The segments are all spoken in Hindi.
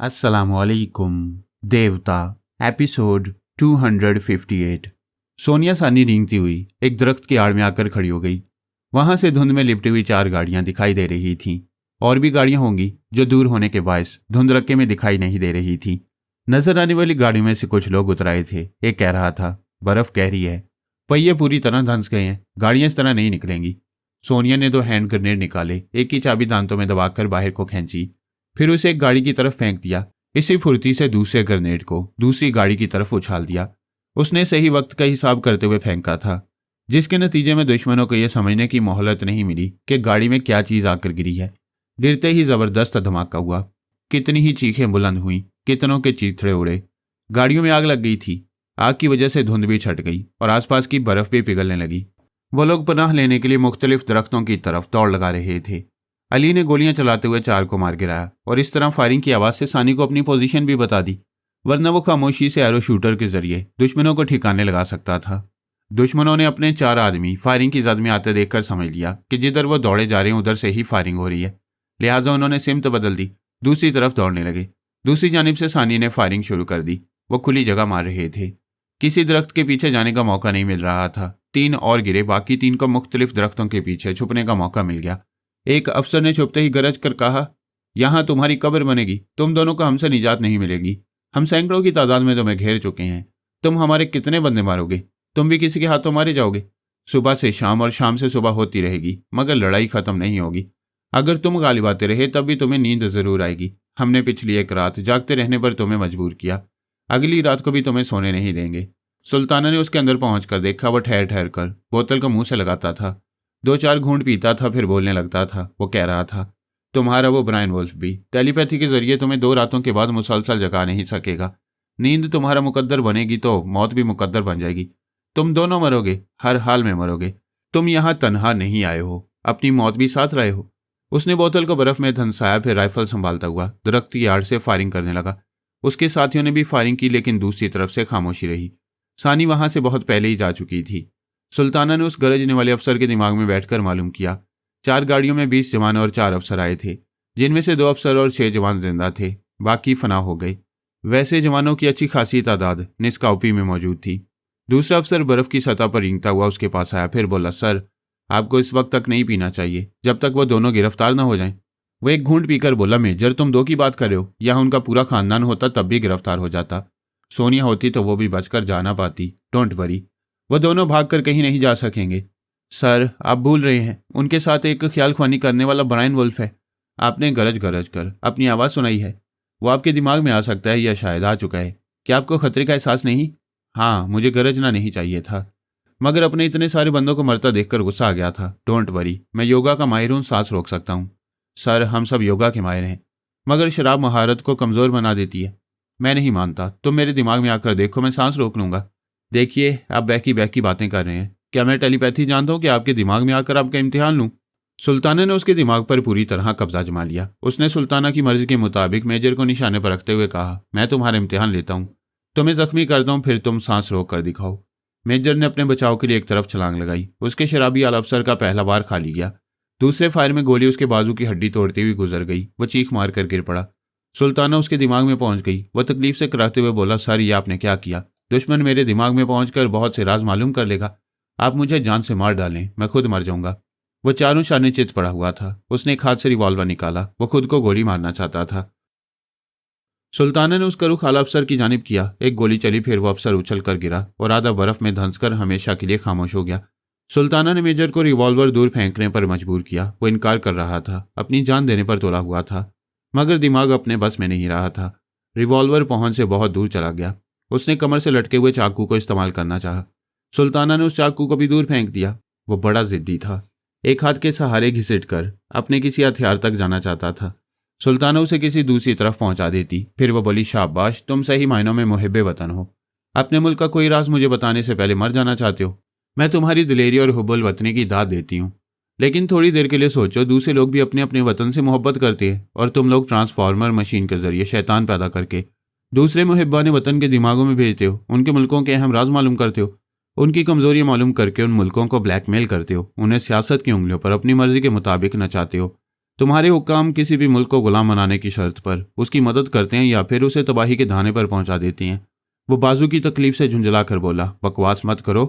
अस्सलामुअलैकुम। देवता एपिसोड 258। सोनिया सानी रेंगती हुई एक दरख्त की आड़ में आकर खड़ी हो गई। वहां से धुंध में लिपटी हुई 4 गाड़ियां दिखाई दे रही थीं। और भी गाड़ियां होंगी जो दूर होने के बायस धुंधलक्के में दिखाई नहीं दे रही थी। नजर आने वाली गाड़ियों में से कुछ लोग उतर आए थे। एक कह रहा था, बर्फ गहरी है, पहिए पूरी तरह धंस गए हैं, गाड़ियां इस तरह नहीं निकलेंगी। सोनिया ने 2 हैंड ग्रेनेड निकाले, एक की चाबी दांतों में दबाकर बाहर को खींची, फिर उसे एक गाड़ी की तरफ फेंक दिया। इसी फुर्ती से दूसरे ग्रेनेड को दूसरी गाड़ी की तरफ उछाल दिया। उसने सही वक्त का हिसाब करते हुए फेंका था, जिसके नतीजे में दुश्मनों को यह समझने की मोहलत नहीं मिली कि गाड़ी में क्या चीज आकर गिरी है। गिरते ही जबरदस्त धमाका हुआ। कितनी ही चीखें बुलंद हुई, कितनों के चीथड़े उड़े। गाड़ियों में आग लग गई थी। आग की वजह से धुंध भी छट गई और आसपास की बर्फ भी पिघलने लगी। वो लोग पनाह लेने के लिए मुख्तलिफ दरख्तों की तरफ दौड़ लगा रहे थे। अली ने गोलियां चलाते हुए 4 को मार गिराया और इस तरह फायरिंग की आवाज से सानी को अपनी पोजीशन भी बता दी, वरना वो खामोशी से एरो शूटर के जरिए दुश्मनों को ठिकाने लगा सकता था। दुश्मनों ने अपने 4 आदमी फायरिंग की जद में आते देखकर समझ लिया कि जिधर वो दौड़े जा रहे हैं उधर से ही फायरिंग हो रही है। लिहाजा उन्होंने सिमत बदल दी, दूसरी तरफ दौड़ने लगे। दूसरी जानिब से सानी ने फायरिंग शुरू कर दी। वो खुली जगह मार रहे थे। किसी दरख्त के पीछे जाने का मौका नहीं मिल रहा था। 3 और गिरे, बाकी 3 को मुख्तलिफ दरख्तों के पीछे छुपने का मौका मिल गया। एक अफसर ने छुपते ही गरज कर कहा, यहां तुम्हारी कब्र बनेगी, तुम दोनों को हमसे निजात नहीं मिलेगी। हम सैकड़ों की तादाद में तुम्हें घेर चुके हैं। तुम हमारे कितने बंदे मारोगे? तुम भी किसी के हाथों मारे जाओगे। सुबह से शाम और शाम से सुबह होती रहेगी, मगर लड़ाई खत्म नहीं होगी। अगर तुम गालिब आते रहे तब भी तुम्हें नींद जरूर आएगी। हमने पिछली एक रात जागते रहने पर तुम्हें मजबूर किया, अगली रात को भी तुम्हें सोने नहीं देंगे। सुल्ताना ने उसके अंदर पहुंचकर देखा, वो ठहर ठहर कर बोतल को मुंह से लगाता था, 2-4 घूंट पीता था, फिर बोलने लगता था। वो कह रहा था, तुम्हारा वो ब्रायन वुल्फ भी टेलीपैथी के जरिए तुम्हें 2 रातों के बाद मुसलसल जगा नहीं सकेगा। नींद तुम्हारा मुकद्दर बनेगी तो मौत भी मुकद्दर बन जाएगी। तुम दोनों मरोगे, हर हाल में मरोगे। तुम यहां तन्हा नहीं आए हो, अपनी मौत भी साथ रहे हो। उसने बोतल को बर्फ में धंसाया, फिर राइफल संभालता हुआ दरख्त की आड़ से फायरिंग करने लगा। उसके साथियों ने भी फायरिंग की, लेकिन दूसरी तरफ से खामोशी रही। सानी वहां से बहुत पहले ही जा चुकी थी। सुल्ताना ने उस गरजने वाले अफसर के दिमाग में बैठकर मालूम किया। 4 गाड़ियों में 20 जवान और 4 अफसर आए थे, जिनमें से 2 अफसर और 6 जवान जिंदा थे, बाकी फना हो गए। वैसे जवानों की अच्छी खासी तादाद निस्काउपी में मौजूद थी। दूसरा अफसर बर्फ की सतह पर रेंगता हुआ उसके पास आया, फिर बोला, सर, आपको इस वक्त तक नहीं पीना चाहिए जब तक वो दोनों गिरफ्तार न हो जाएं। वो एक घूंट पीकर बोला, मेजर, तुम 2 की बात कर रहे हो? यहाँ उनका पूरा खानदान होता तब भी गिरफ्तार हो जाता। सोनिया होती तो वो भी बचकर जा ना पाती। डोंट वरी, वो दोनों भागकर कहीं नहीं जा सकेंगे। सर, आप भूल रहे हैं, उनके साथ एक ख्याल ख्वानी करने वाला ब्रायन वुल्फ है। आपने गरज गरज कर अपनी आवाज़ सुनाई है। वो आपके दिमाग में आ सकता है या शायद आ चुका है। क्या आपको खतरे का एहसास नहीं? हाँ, मुझे गरजना नहीं चाहिए था, मगर अपने इतने सारे बंदों को मरता देखकर गुस्सा आ गया था। डोंट वरी, मैं योगा का माहिर हूँ, सांस रोक सकता हूँ। सर, हम सब योगा के माहिर हैं, मगर शराब महारत को कमज़ोर बना देती है। मैं नहीं मानता, तुम मेरे दिमाग में आकर देखो, मैं सांस रोक लूँगा। देखिए, आप बहकी बातें कर रहे हैं। क्या मैं टेलीपैथी जानता हूँ कि आपके दिमाग में आकर आपका इम्तिहान लूँ? सुल्ताना ने उसके दिमाग पर पूरी तरह कब्जा जमा लिया। उसने सुल्ताना की मर्जी के मुताबिक मेजर को निशाने पर रखते हुए कहा, मैं तुम्हारा इम्तिहान लेता हूँ, तुम्हें जख्मी करता हूँ, फिर तुम सांस रोक कर दिखाओ। मेजर ने अपने बचाव के लिए एक तरफ छलांग लगाई। उसके शराबी आला अफसर का पहला बार खाली गया। दूसरे फायर में गोली उसके बाजू की हड्डी तोड़ती हुई गुजर गई। वो चीख मार कर गिर पड़ा। सुल्ताना उसके दिमाग में पहुंच गई। वह तकलीफ से कराते हुए बोला, सर, ये आपने क्या किया? दुश्मन मेरे दिमाग में पहुंचकर बहुत से राज मालूम कर लेगा। आप मुझे जान से मार डालें, मैं खुद मर जाऊंगा। वो चारों शाने चित पड़ा हुआ था। उसने एक हाथ से रिवॉल्वर निकाला। वो खुद को गोली मारना चाहता था। सुल्ताना ने उसका रुख आला अफसर की जानिब किया। एक गोली चली, फिर वो अफसर उछल कर गिरा और आधा बर्फ में धंसकर हमेशा के लिए खामोश हो गया। सुल्ताना ने मेजर को रिवॉल्वर दूर फेंकने पर मजबूर किया। वो इनकार कर रहा था, अपनी जान देने पर तोला हुआ था, मगर दिमाग अपने बस में नहीं रहा था। रिवॉल्वर पहुंच से बहुत दूर चला गया। उसने कमर से लटके हुए चाकू को इस्तेमाल करना चाहा। सुल्ताना ने उस चाकू को भी दूर फेंक दिया। वो बड़ा जिद्दी था, एक हाथ के सहारे घिसट कर अपने किसी हथियार तक जाना चाहता था। सुल्ताना उसे किसी दूसरी तरफ पहुंचा देती। फिर वो बोली, शाबाश, तुम सही मायनों में मुहिब्बे वतन हो। अपने मुल्क का कोई राज मुझे बताने से पहले मर जाना चाहते हो। मैं तुम्हारी दिलेरी और हुब्बुल वतनी की दाद देती हूँ, लेकिन थोड़ी देर के लिए सोचो, दूसरे लोग भी अपने अपने वतन से मोहब्बत करते हैं और तुम लोग ट्रांसफार्मर मशीन के जरिए शैतान पैदा करके दूसरे मुहिब्बान वतन के दिमागों में भेजते हो। उनके मुल्कों के अहम राज मालूम करते हो, उनकी कमजोरियां मालूम करके उन मुल्कों को ब्लैकमेल करते हो, उन्हें सियासत की उंगलियों पर अपनी मर्जी के मुताबिक नचाते हो। तुम्हारे हुक्काम किसी भी मुल्क को गुलाम बनाने की शर्त पर उसकी मदद करते हैं या फिर उसे तबाही के धाने पर पहुंचा देते हैं। वो बाजू की तकलीफ से झुंझला कर बोला, बकवास मत करो,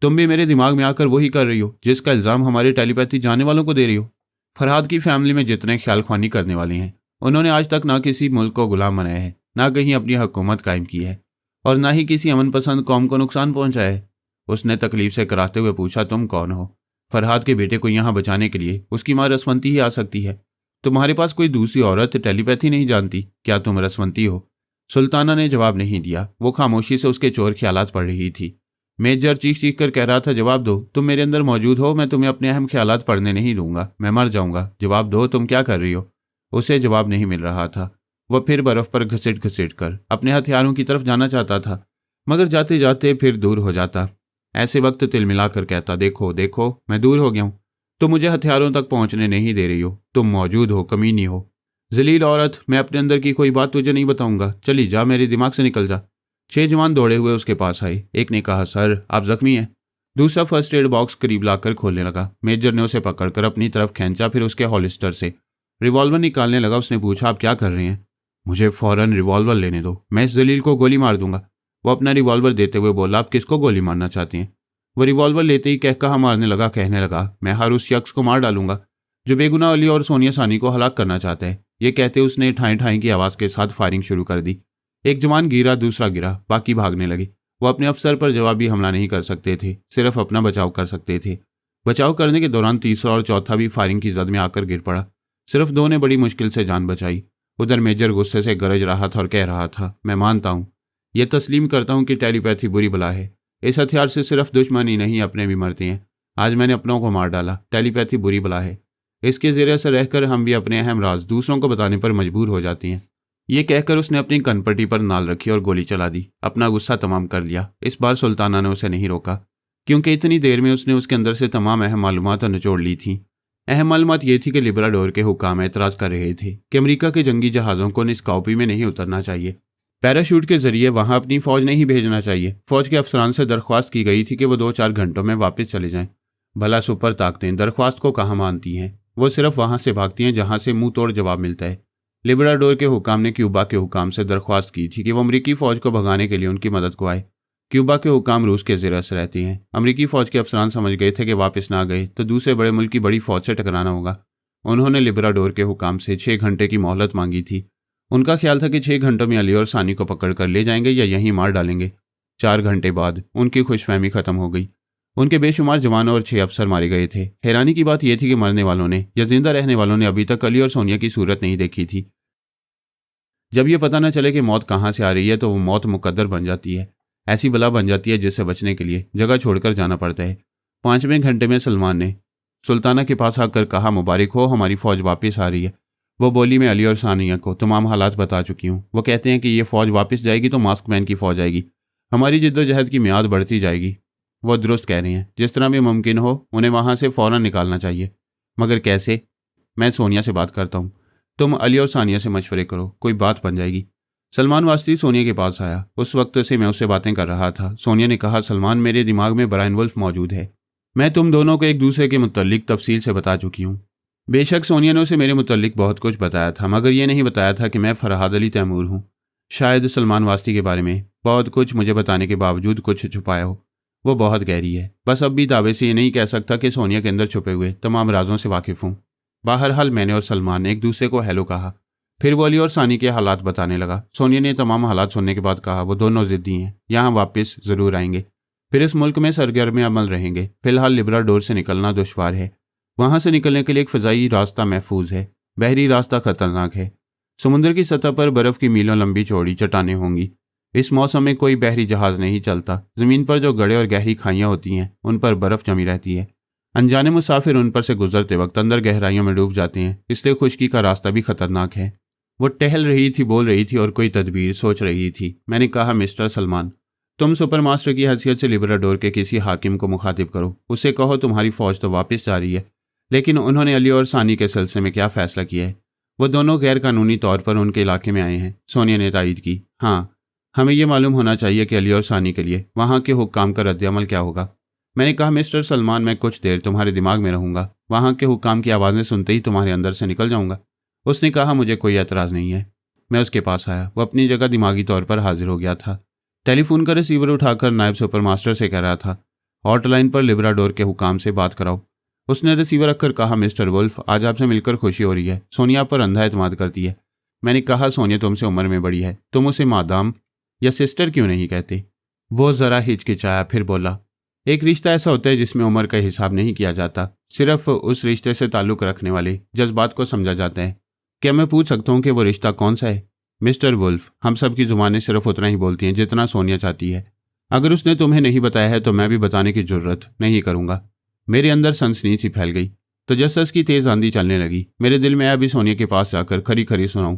तुम भी मेरे दिमाग में आकर वही कर रही हो जिसका इल्ज़ाम हमारे टेलीपैथी जानने वालों को दे रही हो। फरहाद की फैमिली में जितने ख्याल ख्वानी करने वाले हैं, उन्होंने आज तक ना किसी मुल्क को गुलाम बनाया है, ना कहीं अपनी हुकूमत कायम की है, और ना ही किसी अमन पसंद कौम को नुकसान पहुंचाया है। उसने तकलीफ से कराते हुए पूछा, तुम कौन हो? फरहाद के बेटे को यहाँ बचाने के लिए उसकी माँ रसवंती ही आ सकती है। तुम्हारे पास कोई दूसरी औरत टेलीपैथी नहीं जानती? क्या तुम रसवंती हो? सुल्ताना ने जवाब नहीं दिया। वो खामोशी से उसके चोर ख्यालात पढ़ रही थी। मेजर चीख चीख कर कह रहा था, जवाब दो, तुम मेरे अंदर मौजूद हो, मैं तुम्हें अपने अहम ख्यालात पढ़ने नहीं दूंगा, मैं मर जाऊंगा, जवाब दो, तुम क्या कर रही हो? उसे जवाब नहीं मिल रहा था। वह फिर बर्फ पर घसीट घसीट कर अपने हथियारों की तरफ जाना चाहता था, मगर जाते जाते फिर दूर हो जाता। ऐसे वक्त तिल मिलाकर कहता, देखो देखो, मैं दूर हो गया हूं, तुम मुझे हथियारों तक पहुंचने नहीं दे रही हो, तुम मौजूद हो, कमीनी हो, जलील औरत, मैं अपने अंदर की कोई बात तुझे नहीं बताऊंगा, चली जा, मेरे दिमाग से निकल जा। 6 जवान दौड़े हुए उसके पास आए। एक ने कहा, सर आप जख्मी हैं। दूसरा फर्स्ट एड बॉक्स करीब लाकर खोलने लगा। मेजर ने उसे पकड़कर अपनी तरफ खींचा, फिर उसके हॉलिस्टर से रिवॉल्वर निकालने लगा। उसने पूछा, आप क्या कर रहे हैं? मुझे फौरन रिवॉल्वर लेने दो, मैं इस जलील को गोली मार दूंगा। वो अपना रिवॉल्वर देते हुए बोला, आप किसको गोली मारना चाहते हैं? वो रिवॉल्वर लेते ही कहा मारने लगा, कहने लगा, मैं हर उस शख्स को मार डालूंगा जो बेगुनाह अली और सोनिया सानी को हलाक करना चाहता है। ये कहते उसने ठाई ठाई की आवाज़ के साथ फायरिंग शुरू कर दी। एक जवान गिरा, दूसरा गिरा, बाकी भागने लगे। वो अपने अफसर पर जवाबी हमला नहीं कर सकते थे, सिर्फ अपना बचाव कर सकते थे। बचाव करने के दौरान तीसरा और चौथा भी फायरिंग की जद में आकर गिर पड़ा। सिर्फ 2 ने बड़ी मुश्किल से जान बचाई। उधर मेजर गुस्से से गरज रहा था और कह रहा था, मैं मानता हूँ, यह तस्लीम करता हूँ कि टेलीपैथी बुरी बला है। इस हथियार से सिर्फ दुश्मन ही नहीं, अपने भी मरते हैं। आज मैंने अपनों को मार डाला। टेलीपैथी बुरी बला है। इसके ज़रिए से रहकर हम भी अपने अहम राज दूसरों को बताने पर मजबूर हो जाते हैं। ये कहकर उसने अपनी कनपट्टी पर नाल रखी और गोली चला दी। अपना गुस्सा तमाम कर लिया। इस बार सुल्ताना ने उसे नहीं रोका, क्योंकि इतनी देर में उसने उसके अंदर से तमाम अहम मालूमात निचोड़ ली थी। अहम मालूमात ये थी कि लिब्राडोर के हुक्काम एतराज़ कर रहे थे कि अमेरिका के जंगी जहाज़ों को निस्काउपी में नहीं उतरना चाहिए, पैराशूट के जरिए वहां अपनी फौज नहीं भेजना चाहिए। फौज के अफसरान से दरख्वास्त की गई थी कि वो 2-4 घंटों में वापस चले जाएं। भला सुपर ताकतें दरख्वास्त को कहाँ मानती हैं? वो सिर्फ वहां से भागती हैं जहां से मुंह तोड़ जवाब मिलता है। लिब्राडोर के हुक्काम ने क्यूबा के हुक्काम से दरख्वास्त की थी कि वो अमरीकी फौज को भगाने के लिए उनकी मदद को आए। क्यूबा के हुक्काम रूस के ज़िर से रहते हैं। अमरीकी फौज के अफसरान समझ गए थे कि वापस ना गए तो दूसरे बड़े मुल्क की बड़ी फौज से टकराना होगा। उन्होंने लिब्राडोर के हुक्काम से 6 घंटे की मोहलत मांगी थी। उनका ख्याल था कि 6 घंटों में अली और सानी को पकड़ कर ले जाएंगे या यहीं मार डालेंगे। 4 घंटे बाद उनकी खुशफहमी खत्म हो गई। उनके बेशुमार जवानों और 6 अफसर मारे गए थे। हैरानी की बात यह थी कि मरने वालों ने या जिंदा रहने वालों ने अभी तक अली और सोनिया की सूरत नहीं देखी थी। जब यह पता न चले कि मौत कहाँ से आ रही है तो वो मौत मुकद्दर बन जाती है, ऐसी बला बन जाती है जिससे बचने के लिए जगह छोड़कर जाना पड़ता है। 5वें घंटे में सलमान ने सुल्ताना के पास आकर कहा, मुबारक हो, हमारी फौज वापस आ रही है। वो बोली, मैं अली और सानिया को तमाम हालात बता चुकी हूँ। वो कहते हैं कि ये फौज वापस जाएगी तो मास्क मैन की फौज आएगी, हमारी जिद्दोजहद की मियाद बढ़ती जाएगी। वो दुरुस्त कह रहे हैं, जिस तरह भी मुमकिन हो उन्हें वहाँ से फ़ौरन निकालना चाहिए। मगर कैसे? मैं सोनिया से बात करता हूँ, तुम अली और सानिया से मशवरे करो, कोई बात बन जाएगी। सलमान वास्ती सोनिया के पास आया। उस वक्त से मैं उससे बातें कर रहा था। सोनिया ने कहा, सलमान, मेरे दिमाग में ब्रायन वुल्फ मौजूद है। मैं तुम दोनों को एक दूसरे के मुतल्लिक तफसील से बता चुकी हूँ। बेशक सोनिया ने उसे मेरे मुतल्लिक बहुत कुछ बताया था, मगर यह नहीं बताया था कि मैं फरहाद अली तैमूर हूँ। शायद सलमान वास्ती के बारे में बहुत कुछ मुझे बताने के बावजूद कुछ छुपाया हो। वो बहुत गहरी है। बस अब भी दावे से ये नहीं कह सकता कि सोनिया के अंदर छुपे हुए तमाम राजों से वाकिफ़ हूँ। बहरहाल मैंने और सलमान ने एक दूसरे को हेलो कहा। फिर वो अली और सानी के हालात बताने लगा। सोनिया ने तमाम हालात सुनने के बाद कहा, वो दोनों ज़िद्दी हैं, यहाँ वापस ज़रूर आएंगे, फिर इस मुल्क में सरगर्म अमल रहेंगे। फिलहाल लिब्राडोर से निकलना दुश्वार है। वहाँ से निकलने के लिए एक फ़ज़ाई रास्ता महफूज है, बहरी रास्ता ख़तरनाक है। समुद्र की सतह पर बर्फ़ की मीलों लंबी चौड़ी चट्टानें होंगी। इस मौसम में कोई बहरी जहाज़ नहीं चलता। ज़मीन पर जो गड्ढे और गहरी खाइयाँ होती हैं उन पर बर्फ़ जमी रहती है। अनजाने मुसाफिर उन पर से गुजरते वक्त अंदर गहराइयों में डूब जाते हैं, इसलिए खुश्की का रास्ता भी ख़तरनाक है। वो टहल रही थी, बोल रही थी और कोई तदबीर सोच रही थी। मैंने कहा, मिस्टर सलमान, तुम सुपर मास्टर की हैसियत से लिब्राडोर के किसी हाकिम को मुखातिब करो, उससे कहो तुम्हारी फ़ौज तो वापस जा रही है, लेकिन उन्होंने अली और सानी के सिलसिले में क्या फ़ैसला किया है? वो दोनों गैर कानूनी तौर पर उनके इलाके में आए हैं। सोनिया ने तायीद की। हाँ, हमें यह मालूम होना चाहिए कि अली और सानी के लिए वहाँ के हुक्काम का रद्द अमल क्या होगा। मैंने कहा, मिस्टर सलमान, मैं कुछ देर तुम्हारे दिमाग में रहूँगा, वहाँ के हुक्काम की आवाज़ें सुनते ही तुम्हारे अंदर से निकल जाऊँगा। उसने कहा, मुझे कोई एतराज़ नहीं है। मैं उसके पास आया। वो अपनी जगह दिमागी तौर पर हाजिर हो गया था। टेलीफोन का रिसीवर उठाकर नायब सुपर मास्टर से कह रहा था, हॉटलाइन पर लिब्राडोर के हुक्काम से बात कराओ। उसने रिसीवर रखकर कहा, मिस्टर वुल्फ, आज आपसे मिलकर खुशी हो रही है। सोनिया पर अंधा एतमाद करती है। मैंने कहा, सोनिया तुमसे उम्र में बड़ी है, तुम उसे मादाम या सिस्टर क्यों नहीं कहते? वो ज़रा हिचकिचाया, फिर बोला, एक रिश्ता ऐसा होता है जिसमें उम्र का हिसाब नहीं किया जाता, सिर्फ उस रिश्ते से ताल्लुक़ रखने वाले जज्बात को समझा जाता है। क्या मैं पूछ सकता हूँ कि वो रिश्ता कौन सा है? मिस्टर वुल्फ, हम सब की ज़ुबानें सिर्फ उतना ही बोलती हैं जितना सोनिया चाहती है। अगर उसने तुम्हें नहीं बताया है तो मैं भी बताने की जरूरत नहीं करूँगा। मेरे अंदर सनसनी सी फैल गई। तजस्सुस की तेज़ आंधी चलने लगी। मेरे दिल में अभी सोनिया के पास जाकर खरी खरी सुनाऊं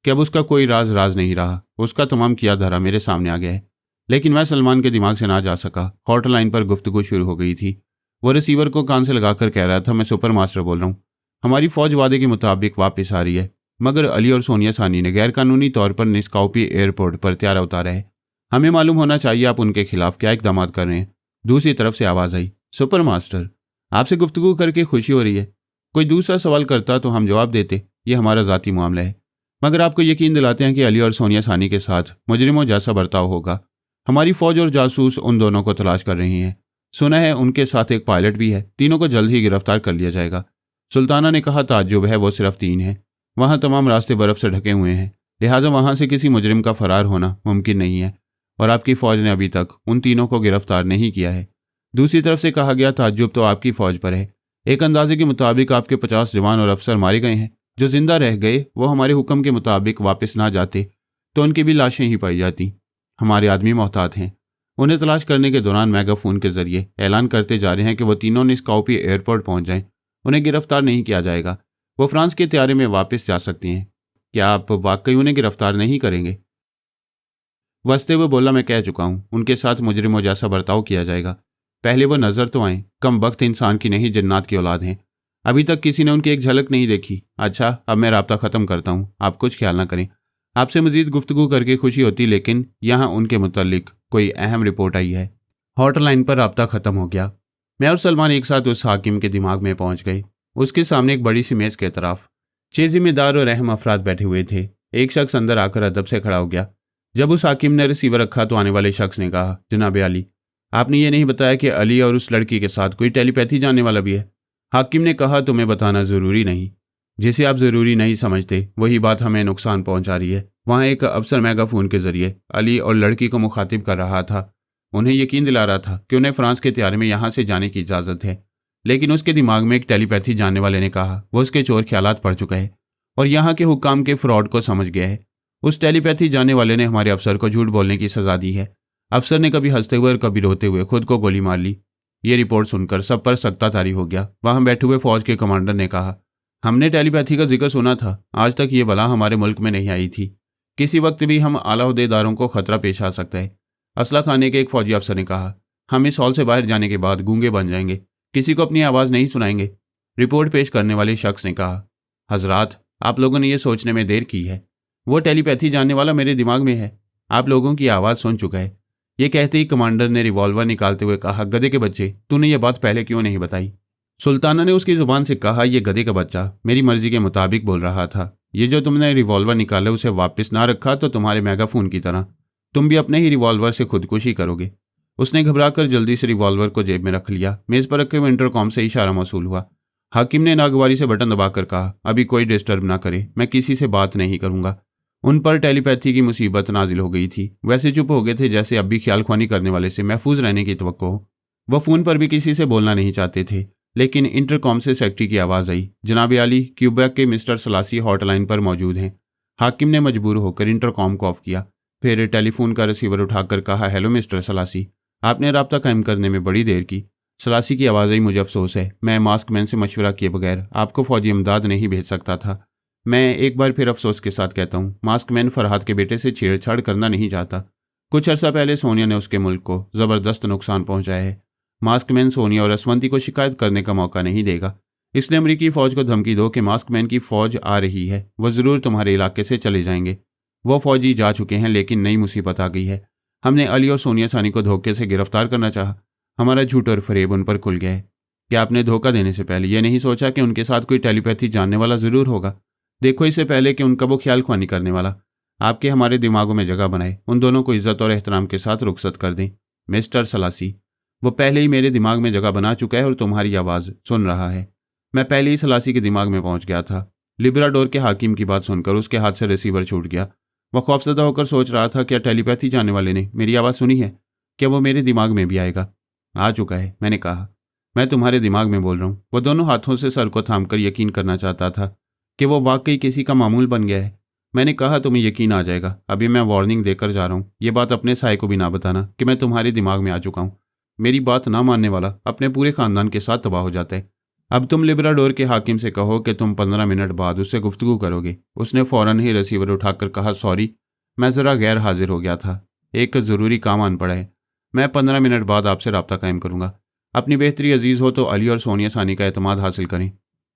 कि अब उसका कोई राज नहीं रहा। उसका तमाम किया धरा मेरे सामने आ गया है। लेकिन मैं सलमान के दिमाग से ना जा सका। हॉटलाइन पर गुफ्तगू शुरू हो गई थी। वो रिसीवर को कान से लगाकर कह रहा था, मैं सुपर मास्टर बोल रहा हूँ। हमारी फौज वादे के मुताबिक वापस आ रही है, मगर अली और सोनिया सानी ने गैरकानूनी तौर पर निस्काउपी एयरपोर्ट पर त्यारा उतारा है। हमें मालूम होना चाहिए आप उनके खिलाफ क्या इकदाम कर रहे हैं। दूसरी तरफ से आवाज़ आई, सुपर मास्टर, आपसे गुफ्तगू करके खुशी हो रही है। कोई दूसरा सवाल करता तो हम जवाब देते, ये हमारा ज़ाती मामला है। मगर आपको यकीन दिलाते हैं कि अली और सोनिया सानी के साथ मुजरिमों जैसा बर्ताव होगा। हमारी फौज और जासूस उन दोनों को तलाश कर रही हैं। सुना है उनके साथ एक पायलट भी है। तीनों को जल्द ही गिरफ्तार कर लिया जाएगा। सुल्ताना ने कहा, ताज्जुब है, वो सिर्फ 3 हैं। वहाँ तमाम रास्ते बर्फ़ से ढके हुए हैं, लिहाजा वहाँ से किसी मुजरिम का फरार होना मुमकिन नहीं है, और आपकी फ़ौज ने अभी तक उन तीनों को गिरफ्तार नहीं किया है। दूसरी तरफ से कहा गया, ताज्जुब तो आपकी फ़ौज पर है। एक अंदाजे के मुताबिक आपके 50 जवान और अफसर मारे गए हैं। जो जिंदा रह गए वो हमारे हुक्म के मुताबिक वापस ना जाते तो उनकी भी लाशें ही पाई जाती। हमारे आदमी मोहतात हैं। उन्हें तलाश करने के दौरान मेगाफोन के जरिए ऐलान करते जा रहे हैं कि वो तीनों निस्काउपी एयरपोर्ट पहुंच जाएं। उन्हें गिरफ्तार नहीं किया जाएगा। वो फ्रांस के त्यारे में वापस जा सकती हैं। क्या आप वाकई उन्हें गिरफ्तार नहीं करेंगे? वस्ते हुए बोला, मैं कह चुका हूँ, उनके साथ मुजरिमों जैसा बर्ताव किया जाएगा। पहले वो नज़र तो आएँ। कम वक्त इंसान की नहीं, जन्नात की औलाद हैं। अभी तक किसी ने उनकी एक झलक नहीं देखी। अच्छा, अब मैं राब्ता ख़त्म करता हूँ, आप कुछ ख्याल ना करें। आपसे मज़ीद गुफ्तगू करके खुशी होती, लेकिन यहाँ उनके मुतल्लिक कोई अहम रिपोर्ट आई है। हॉटलाइन पर राब्ता ख़त्म हो गया। मैं और सलमान एक साथ उस हाकिम के दिमाग में पहुँच गए। उसके सामने एक बड़ी सी मेज़ के तरफ 6 जिम्मेदार और अहम अफराद बैठे हुए थे। एक शख्स अंदर आकर अदब से खड़ा हो गया। जब उस हाकिम ने रिसीवर रखा तो आने वाले शख्स ने कहा, जनाब अली, आपने ये नहीं बताया कि अली और उस लड़की के साथ कोई टेलीपैथी जानने वाला भी है। हाकिम ने कहा, तुम्हें बताना ज़रूरी नहीं। जिसे आप ज़रूरी नहीं समझते वही बात हमें नुकसान पहुंचा रही है। वहाँ एक अफसर मेगाफोन के जरिए अली और लड़की को मुखातिब कर रहा था। उन्हें यकीन दिला रहा था कि उन्हें फ्रांस के त्यारे में यहाँ से जाने की इजाज़त है। लेकिन उसके दिमाग में एक टेलीपैथी जानने वाले ने कहा वो उसके चोर ख्यालात पड़ चुका है और यहाँ के हुक्काम के फ्रॉड को समझ गया है। उस टेलीपैथी जानने वाले ने हमारे अफसर को झूठ बोलने की सज़ा दी है। अफसर ने कभी हंसते हुए और कभी रोते हुए खुद को गोली मार ली। ये रिपोर्ट सुनकर सब पर सख्ता तारी हो गया। वहाँ बैठे हुए फौज के कमांडर ने कहा, हमने टेलीपैथी का जिक्र सुना था, आज तक ये बला हमारे मुल्क में नहीं आई थी। किसी वक्त भी हम आला ओहदेदारों को खतरा पेश आ सकता है। असला खाने के एक फौजी अफसर ने कहा, हम इस हॉल से बाहर जाने के बाद गूंगे बन जाएंगे, किसी को अपनी आवाज़ नहीं सुनाएंगे। रिपोर्ट पेश करने वाले शख्स ने कहा, हजरात, आप लोगों ने यह सोचने में देर की है। वो टेलीपैथी जानने वाला मेरे दिमाग में है। आप लोगों की आवाज़ सुन चुका है। ये कहते ही कमांडर ने रिवॉल्वर निकालते हुए कहा, गधे के बच्चे, तूने ये बात पहले क्यों नहीं बताई? सुल्ताना ने उसकी ज़ुबान से कहा, यह गधे का बच्चा मेरी मर्जी के मुताबिक बोल रहा था। ये जो तुमने रिवॉल्वर निकाला उसे वापस ना रखा तो तुम्हारे मेगाफोन की तरह तुम भी अपने ही रिवॉल्वर से खुदकुशी करोगे। उसने घबराकर जल्दी से रिवॉल्वर को जेब में रख लिया। मेज़ पर रखे हुए इंटरकॉम से इशारा मौसूल हुआ। हाकिम ने नागवारी से बटन दबाकर कहा, अभी कोई डिस्टर्ब ना करे, मैं किसी से बात नहीं करूँगा। उन पर टेलीपैथी की मुसीबत नाजिल हो गई थी। वैसे चुप हो गए थे जैसे अब भी ख्यालख्वानी करने वाले से महफूज रहने की तवक्को हो। वह फ़ोन पर भी किसी से बोलना नहीं चाहते थे। लेकिन इंटरकॉम से सेक्रेटरी की आवाज़ आई, जनाब अली, क्यूबेक के मिस्टर सलासी हॉटलाइन पर मौजूद हैं। हाकिम ने मजबूर होकर इंटरकॉम को ऑफ किया। फिर टेलीफोन का रिसीवर उठाकर कहा, हेलो मिस्टर सलासी, आपने राब्ता कायम करने में बड़ी देर की। सलासी की आवाज़ आई, मुझे अफसोस है, मैं मास्क मैन से मशवरा किए बगैर आपको फौजी इमदाद नहीं भेज सकता था। मैं एक बार फिर अफसोस के साथ कहता हूँ, मास्क मैन फरहाद के बेटे से छेड़छाड़ करना नहीं चाहता। कुछ अर्सा पहले सोनिया ने उसके मुल्क को ज़बरदस्त नुकसान पहुँचाया है। मास्क मैन सोनिया और असवंती को शिकायत करने का मौका नहीं देगा। इसलिए अमरीकी फ़ौज को धमकी दो कि मास्क मैन की फ़ौज आ रही है, वह ज़रूर तुम्हारे इलाके से चले जाएंगे। वो फ़ौजी जा चुके हैं, लेकिन नई मुसीबत आ गई है। हमने अली और सोनिया सानी को धोखे से गिरफ्तार करना चाहा, हमारा झूठ और फरेब उन पर खुल गया है। कि आपने धोखा देने से पहले ये नहीं सोचा कि उनके साथ कोई टेलीपैथी जानने वाला ज़रूर होगा? देखो, इससे पहले कि उनका वो ख्याल ख्वानी करने वाला आपके हमारे दिमागों में जगह बनाए, उन दोनों को इज्जत और एहतराम के साथ रुखसत कर दें। मिस्टर सलासी, वो पहले ही मेरे दिमाग में जगह बना चुका है और तुम्हारी आवाज़ सुन रहा है। मैं पहले ही सलासी के दिमाग में पहुंच गया था। लिब्राडोर के हाकिम की बात सुनकर उसके हाथ से रिसीवर छूट गया। वह खौफजदा होकर सोच रहा था, क्या टेलीपैथी जानने वाले ने मेरी आवाज़ सुनी है? क्या वो मेरे दिमाग में भी आएगा? आ चुका है, मैंने कहा। मैं तुम्हारे दिमाग में बोल रहा हूँ। वो दोनों हाथों से सर को थामकर यकीन करना चाहता था कि वो वाकई किसी का मामूल बन गया है। मैंने कहा, तुम्हें यकीन आ जाएगा। अभी मैं वार्निंग देकर जा रहा हूँ, ये बात अपने साय को भी ना बताना कि मैं तुम्हारे दिमाग में आ चुका हूँ। मेरी बात ना मानने वाला अपने पूरे खानदान के साथ तबाह हो जाता है। अब तुम लिब्राडोर के हाकिम से कहो कि तुम 15 मिनट बाद उससे गुफ्तगू करोगे। उसने फौरन ही रिसीवर उठाकर कहा, सॉरी, मैं ज़रा गैर हाजिर हो गया था, एक ज़रूरी काम आन पड़ा है। मैं 15 मिनट बाद आपसे रब्ता कायम करूँगा। अपनी बेहतरी अजीज़ हो तो अली और सोनिया सानी का एतमाद हासिल करें।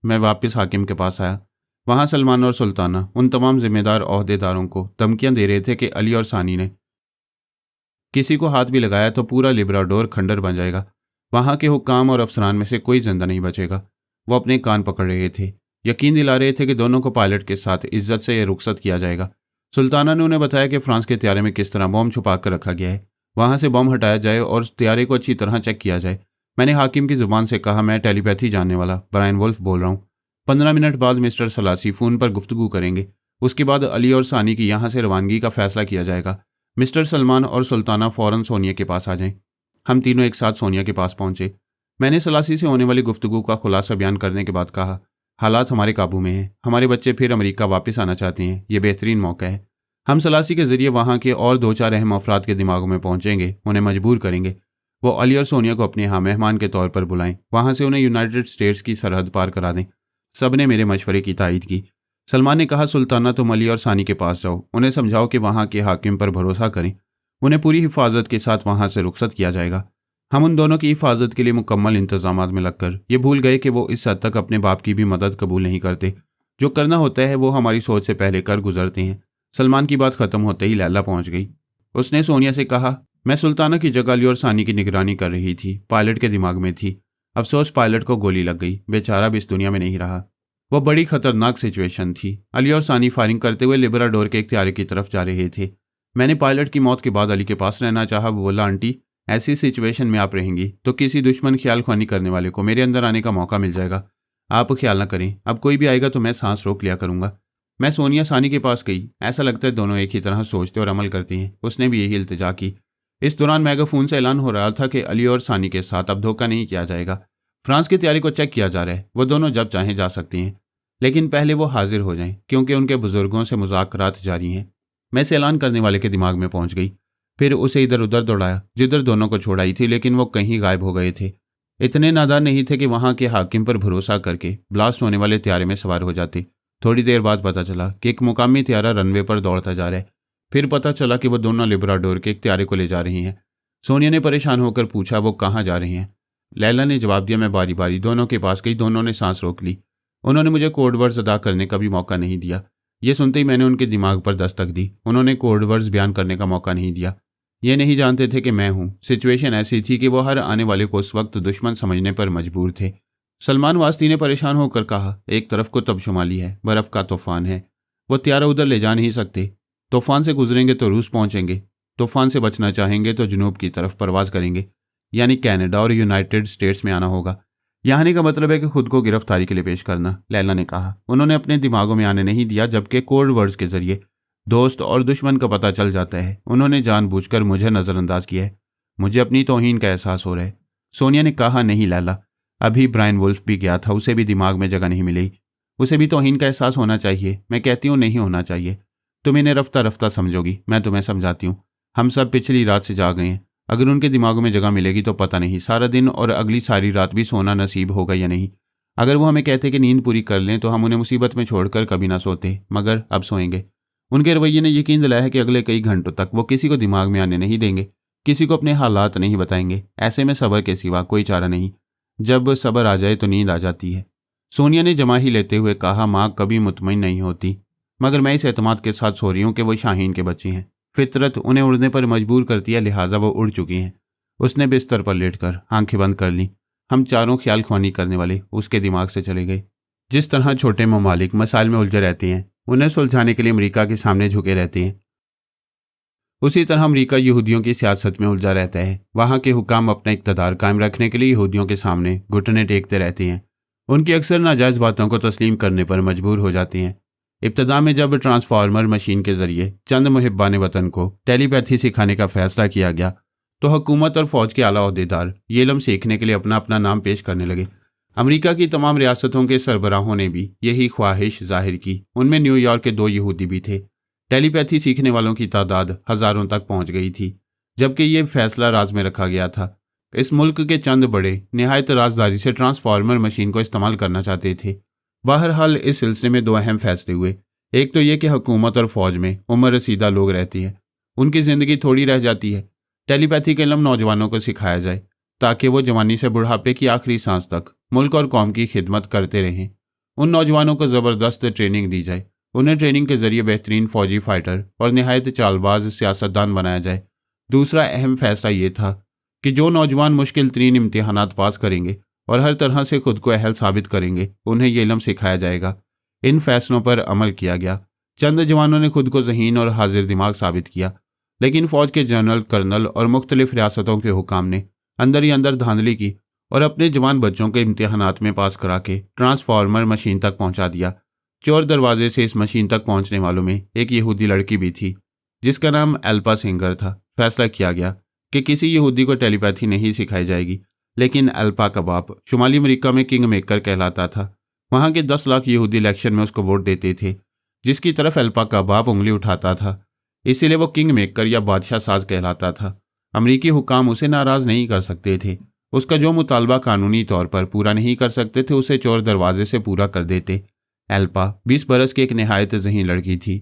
मैं वापस हाकिम के पास आया। वहाँ सलमान और सुल्ताना उन तमाम जिम्मेदार ओहदेदारों को धमकियाँ दे रहे थे कि अली और सानी ने किसी को हाथ भी लगाया तो पूरा लिब्राडोर खंडर बन जाएगा। वहाँ के हुक्काम और अफसरान में से कोई जिंदा नहीं बचेगा। वो अपने कान पकड़ रहे थे, यकीन दिला रहे थे कि दोनों को पायलट के साथ इज्जत से रुखसत किया जाएगा। सुल्ताना ने उन्हें बताया कि फ्रांस के त्यारे में किस तरह बॉम्ब छुपा कर रखा गया है। वहाँ से बॉम्ब हटाया जाए और त्यारे को अच्छी तरह चेक किया जाए। मैंने हाकिम की जुबान से कहा, मैं टेलीपैथी जानने वाला ब्रायन वुल्फ बोल रहा हूँ। 15 मिनट बाद मिस्टर सलासी फ़ोन पर गुफ्तगू करेंगे। उसके बाद अली और सानी की यहाँ से रवानगी का फैसला किया जाएगा। मिस्टर सलमान और सुल्ताना फ़ौरन सोनिया के पास आ जाएं। हम तीनों एक साथ सोनिया के पास पहुंचे। मैंने सलासी से होने वाली गुफ्तगू का खुलासा बयान करने के बाद कहा, हालात हमारे काबू में हैं। हमारे बच्चे फिर अमेरिका वापस आना चाहते हैं। ये बेहतरीन मौका है। हम सलासी के ज़रिए वहाँ के और 2-4 अहम अफराद के दिमागों में पहुँचेंगे, उन्हें मजबूर करेंगे वो अली और सोनिया को अपने यहाँ मेहमान के तौर पर बुलाएं। वहाँ से उन्हें यूनाइटेड स्टेट्स की सरहद पार करा दें। सब ने मेरे मशवरे की तायद की। सलमान ने कहा, सुल्ताना तुम अली और सानी के पास जाओ, उन्हें समझाओ कि वहाँ के हाकिम पर भरोसा करें। उन्हें पूरी हिफाजत के साथ वहाँ से रुखसत किया जाएगा। हम उन दोनों की हिफाजत के लिए मुकम्मल इंतजाम में लगकर ये भूल गए कि वो इस हद तक अपने बाप की भी मदद कबूल नहीं करते। जो करना होता है वो हमारी सोच से पहले कर गुजरते हैं। सलमान की बात खत्म होते ही लैला पहुंच गई। उसने सोनिया से कहा, मैं सुल्ताना की जगह अली और सानी की निगरानी कर रही थी। पायलट के दिमाग में थी। अफसोस पायलट को गोली लग गई। बेचारा भी इस दुनिया में नहीं रहा। वह बड़ी खतरनाक सिचुएशन थी। अली और सानी फायरिंग करते हुए लिब्राडोर के इख्तियार की तरफ जा रहे थे। मैंने पायलट की मौत के बाद अली के पास रहना चाहा। वो बोला, आंटी, ऐसी सिचुएशन में आप रहेंगी तो किसी दुश्मन ख्याल ख्वानी करने वाले को मेरे अंदर आने का मौका मिल जाएगा। आप ख्याल न करें, अब कोई भी आएगा तो मैं सांस रोक लिया करूंगा। मैं सोनिया सानी के पास गई। ऐसा लगता है दोनों एक ही तरह सोचते और अमल करते हैं। उसने भी यही इल्तिजा की। इस दौरान मेगाफोन से ऐलान हो रहा था कि अली और सानी के साथ अब धोखा नहीं किया जाएगा। फ्रांस की तैयारी को चेक किया जा रहा है। वो दोनों जब चाहें जा सकते हैं, लेकिन पहले वो हाजिर हो जाएं, क्योंकि उनके बुजुर्गों से मुज़ाकरात जारी हैं। मैं इसे ऐलान करने वाले के दिमाग में पहुंच गई। फिर उसे इधर उधर दौड़ाया जिधर दोनों को छोड़ाई थी, लेकिन वो कहीं गायब हो गए थे। इतने नादान नहीं थे कि वहां के हाकिम पर भरोसा करके ब्लास्ट होने वाले त्यारे में सवार हो जाते। थोड़ी देर बाद पता चला कि एक मुकामी त्यारा रनवे पर दौड़ता जा रहा है। फिर पता चला कि वो दोनों लिब्राडोर के एक त्यारे को ले जा रही हैं। सोनिया ने परेशान होकर पूछा, वो कहाँ जा रही हैं? लैला ने जवाब दिया। मैं बारी बारी दोनों के पास गई। दोनों ने सांस रोक ली। उन्होंने मुझे कोड वर्ड्स अदा करने का भी मौका नहीं दिया। ये सुनते ही मैंने उनके दिमाग पर दस्तक दी। उन्होंने कोड वर्ड्स बयान करने का मौका नहीं दिया। ये नहीं जानते थे कि मैं हूँ। सिचुएशन ऐसी थी कि वो हर आने वाले को उस वक्त दुश्मन समझने पर मजबूर थे। सलमान वास्ती ने परेशान होकर कहा, एक तरफ को तबशुमाली है, बर्फ़ का तूफान है, वो त्यारा उधर ले जा नहीं सकते। तूफान से गुजरेंगे तो रूस पहुंचेंगे। तूफान से बचना चाहेंगे तो जनूब की तरफ परवाज करेंगे, यानी कनाडा और यूनाइटेड स्टेट्स में आना होगा। यहाँ आने का मतलब है कि खुद को गिरफ्तारी के लिए पेश करना, लैला ने कहा। उन्होंने अपने दिमागों में आने नहीं दिया, जबकि कोड वर्ड्स के जरिए दोस्त और दुश्मन का पता चल जाता है। उन्होंने जानबूझकर मुझे नज़रअंदाज किया है। मुझे अपनी तौहीन का एहसास हो रहा है। सोनिया ने कहा, नहीं लैला, अभी ब्रायन वुल्फ भी गया था, उसे भी दिमाग में जगह नहीं मिली। उसे भी तौहीन का एहसास होना चाहिए। मैं कहती हूँ नहीं होना चाहिए। तुम इन्हें रफ्ता रफ्ता समझोगी, मैं तुम्हें समझाती हूँ। हम सब पिछली रात से जाग गए हैं। अगर उनके दिमागों में जगह मिलेगी तो पता नहीं सारा दिन और अगली सारी रात भी सोना नसीब होगा या नहीं। अगर वो हमें कहते कि नींद पूरी कर लें तो हम उन्हें मुसीबत में छोड़कर कभी ना सोते, मगर अब सोएंगे। उनके रवैये ने यकीन दिलाया है कि अगले कई घंटों तक वो किसी को दिमाग में आने नहीं देंगे, किसी को अपने हालात नहीं बताएंगे। ऐसे में सब्र के सिवा कोई चारा नहीं। जब सब्र आ जाए तो नींद आ जाती है। सोनिया ने जमा ही लेते हुए कहा, माँ कभी मुतमईन नहीं होती, मगर मैं इस एतमाद के साथ सो रही हूँ कि वो शाहीन के बच्चे हैं। फितरत उन्हें उड़ने पर मजबूर करती है, लिहाजा वो उड़ चुकी हैं। उसने बिस्तर पर लेटकर आंखें बंद कर लीं। हम चारों ख्याल ख्वानी करने वाले उसके दिमाग से चले गए। जिस तरह छोटे ममालिक मसाइल में उलझे रहते हैं, उन्हें सुलझाने के लिए अमेरिका के सामने झुके रहते हैं, उसी तरह अमेरिका यहूदियों की सियासत में उलझा रहता है। वहाँ के हुकाम अपना इक़्तिदार कायम रखने के लिए यहूदियों के सामने घुटने टेकते रहते हैं। उनकी अक्सर नाजायज़ बातों को तस्लीम करने पर मजबूर हो जाते हैं। इब्तदा में जब ट्रांसफार्मर मशीन के जरिए चंद मुहिब्बान वतन को टेलीपैथी सिखाने का फैसला किया गया, तो हुकूमत और फौज के आला ओहदेदार ये इल्म सीखने के लिए अपना अपना नाम पेश करने लगे। अमेरिका की तमाम रियासतों के सरबराहों ने भी यही ख्वाहिश जाहिर की। उनमें न्यूयॉर्क के 2 यहूदी भी थे। टेलीपैथी सीखने वालों की तादाद हज़ारों तक पहुंच गई थी, जबकि ये फैसला राज में रखा गया था। इस मुल्क के चंद बड़े निहायत राजदारी से ट्रांसफार्मर मशीन को इस्तेमाल करना चाहते थे। बहरहाल इस सिलसिले में 2 अहम फैसले हुए। एक तो ये कि हुकूमत और फौज में उम्र रसीदा लोग रहते हैं, उनकी ज़िंदगी थोड़ी रह जाती है। टेलीपैथी का इल्म नौजवानों को सिखाया जाए ताकि वो जवानी से बुढ़ापे की आखिरी सांस तक मुल्क और कौम की खिदमत करते रहें। उन नौजवानों को ज़बरदस्त ट्रेनिंग दी जाए। उन्हें ट्रेनिंग के जरिए बेहतरीन फौजी फाइटर और निहायत चालबाज सियासतदान बनाया जाए। दूसरा अहम फैसला ये था कि जो नौजवान मुश्किल तरीन इम्तिहानात पास करेंगे और हर तरह से खुद को अहल साबित करेंगे, उन्हें ये इल्म सिखाया जाएगा। इन फैसलों पर अमल किया गया। चंद जवानों ने खुद को ज़हीन और हाजिर दिमाग साबित किया, लेकिन फ़ौज के जनरल, कर्नल और मुख्तलिफ रियासतों के हुकाम ने अंदर ही अंदर धांधली की और अपने जवान बच्चों के इम्तिहानात में पास करा के ट्रांसफार्मर मशीन तक पहुंचा दिया। चोर दरवाजे से इस मशीन तक पहुंचने वालों में एक यहूदी लड़की भी थी, जिसका नाम एल्पा सिंगर था। फैसला किया गया कि किसी यहूदी को टेलीपैथी नहीं सिखाई जाएगी, लेकिन एल्पा का बाप शुमाली अमेरिका में किंग मेकर कहलाता था। वहाँ के 10 लाख यहूदी इलेक्शन में उसको वोट देते थे, जिसकी तरफ एल्पा का बाप उंगली उठाता था। इसीलिए वो किंग मेकर या बादशाह साज कहलाता था। अमरीकी हुकाम उसे नाराज़ नहीं कर सकते थे। उसका जो मुतालबा कानूनी तौर पर पूरा नहीं कर सकते थे, उसे चोर दरवाजे से पूरा कर देते। एल्पा 20 बरस की एक नहायत ज़हीन लड़की थी।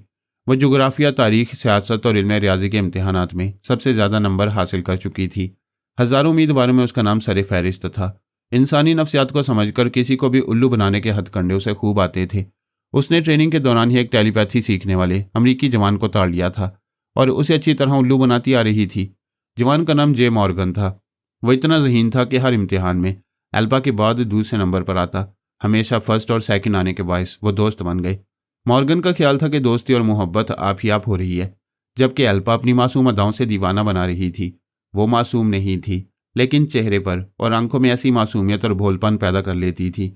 वह जोग्राफिया, तारीख, सियासत और इल्म रियाजी के इम्तिहानात में सबसे ज़्यादा नंबर हासिल कर चुकी थी। हज़ारों उम्मीदवारों में उसका नाम सरे फहरिस्त था। इंसानी नफ्सियात को समझकर किसी को भी उल्लू बनाने के हथकंडे उसे खूब आते थे। उसने ट्रेनिंग के दौरान ही एक टेलीपैथी सीखने वाले अमरीकी जवान को ताड़ लिया था और उसे अच्छी तरह उल्लू बनाती आ रही थी। जवान का नाम जे मॉर्गन था। वह इतना ज़हीन था कि हर इम्तिहान में एल्पा के बाद दूसरे नंबर पर आता। हमेशा फर्स्ट और सेकंड आने के बायस वो दोस्त बन गए। मॉर्गन का ख्याल था कि दोस्ती और मोहब्बत आप ही आप हो रही है, जबकि एल्पा अपनी मासूम अदाओं से दीवाना बना रही थी। वो मासूम नहीं थी, लेकिन चेहरे पर और आंखों में ऐसी मासूमियत और भोलपन पैदा कर लेती थी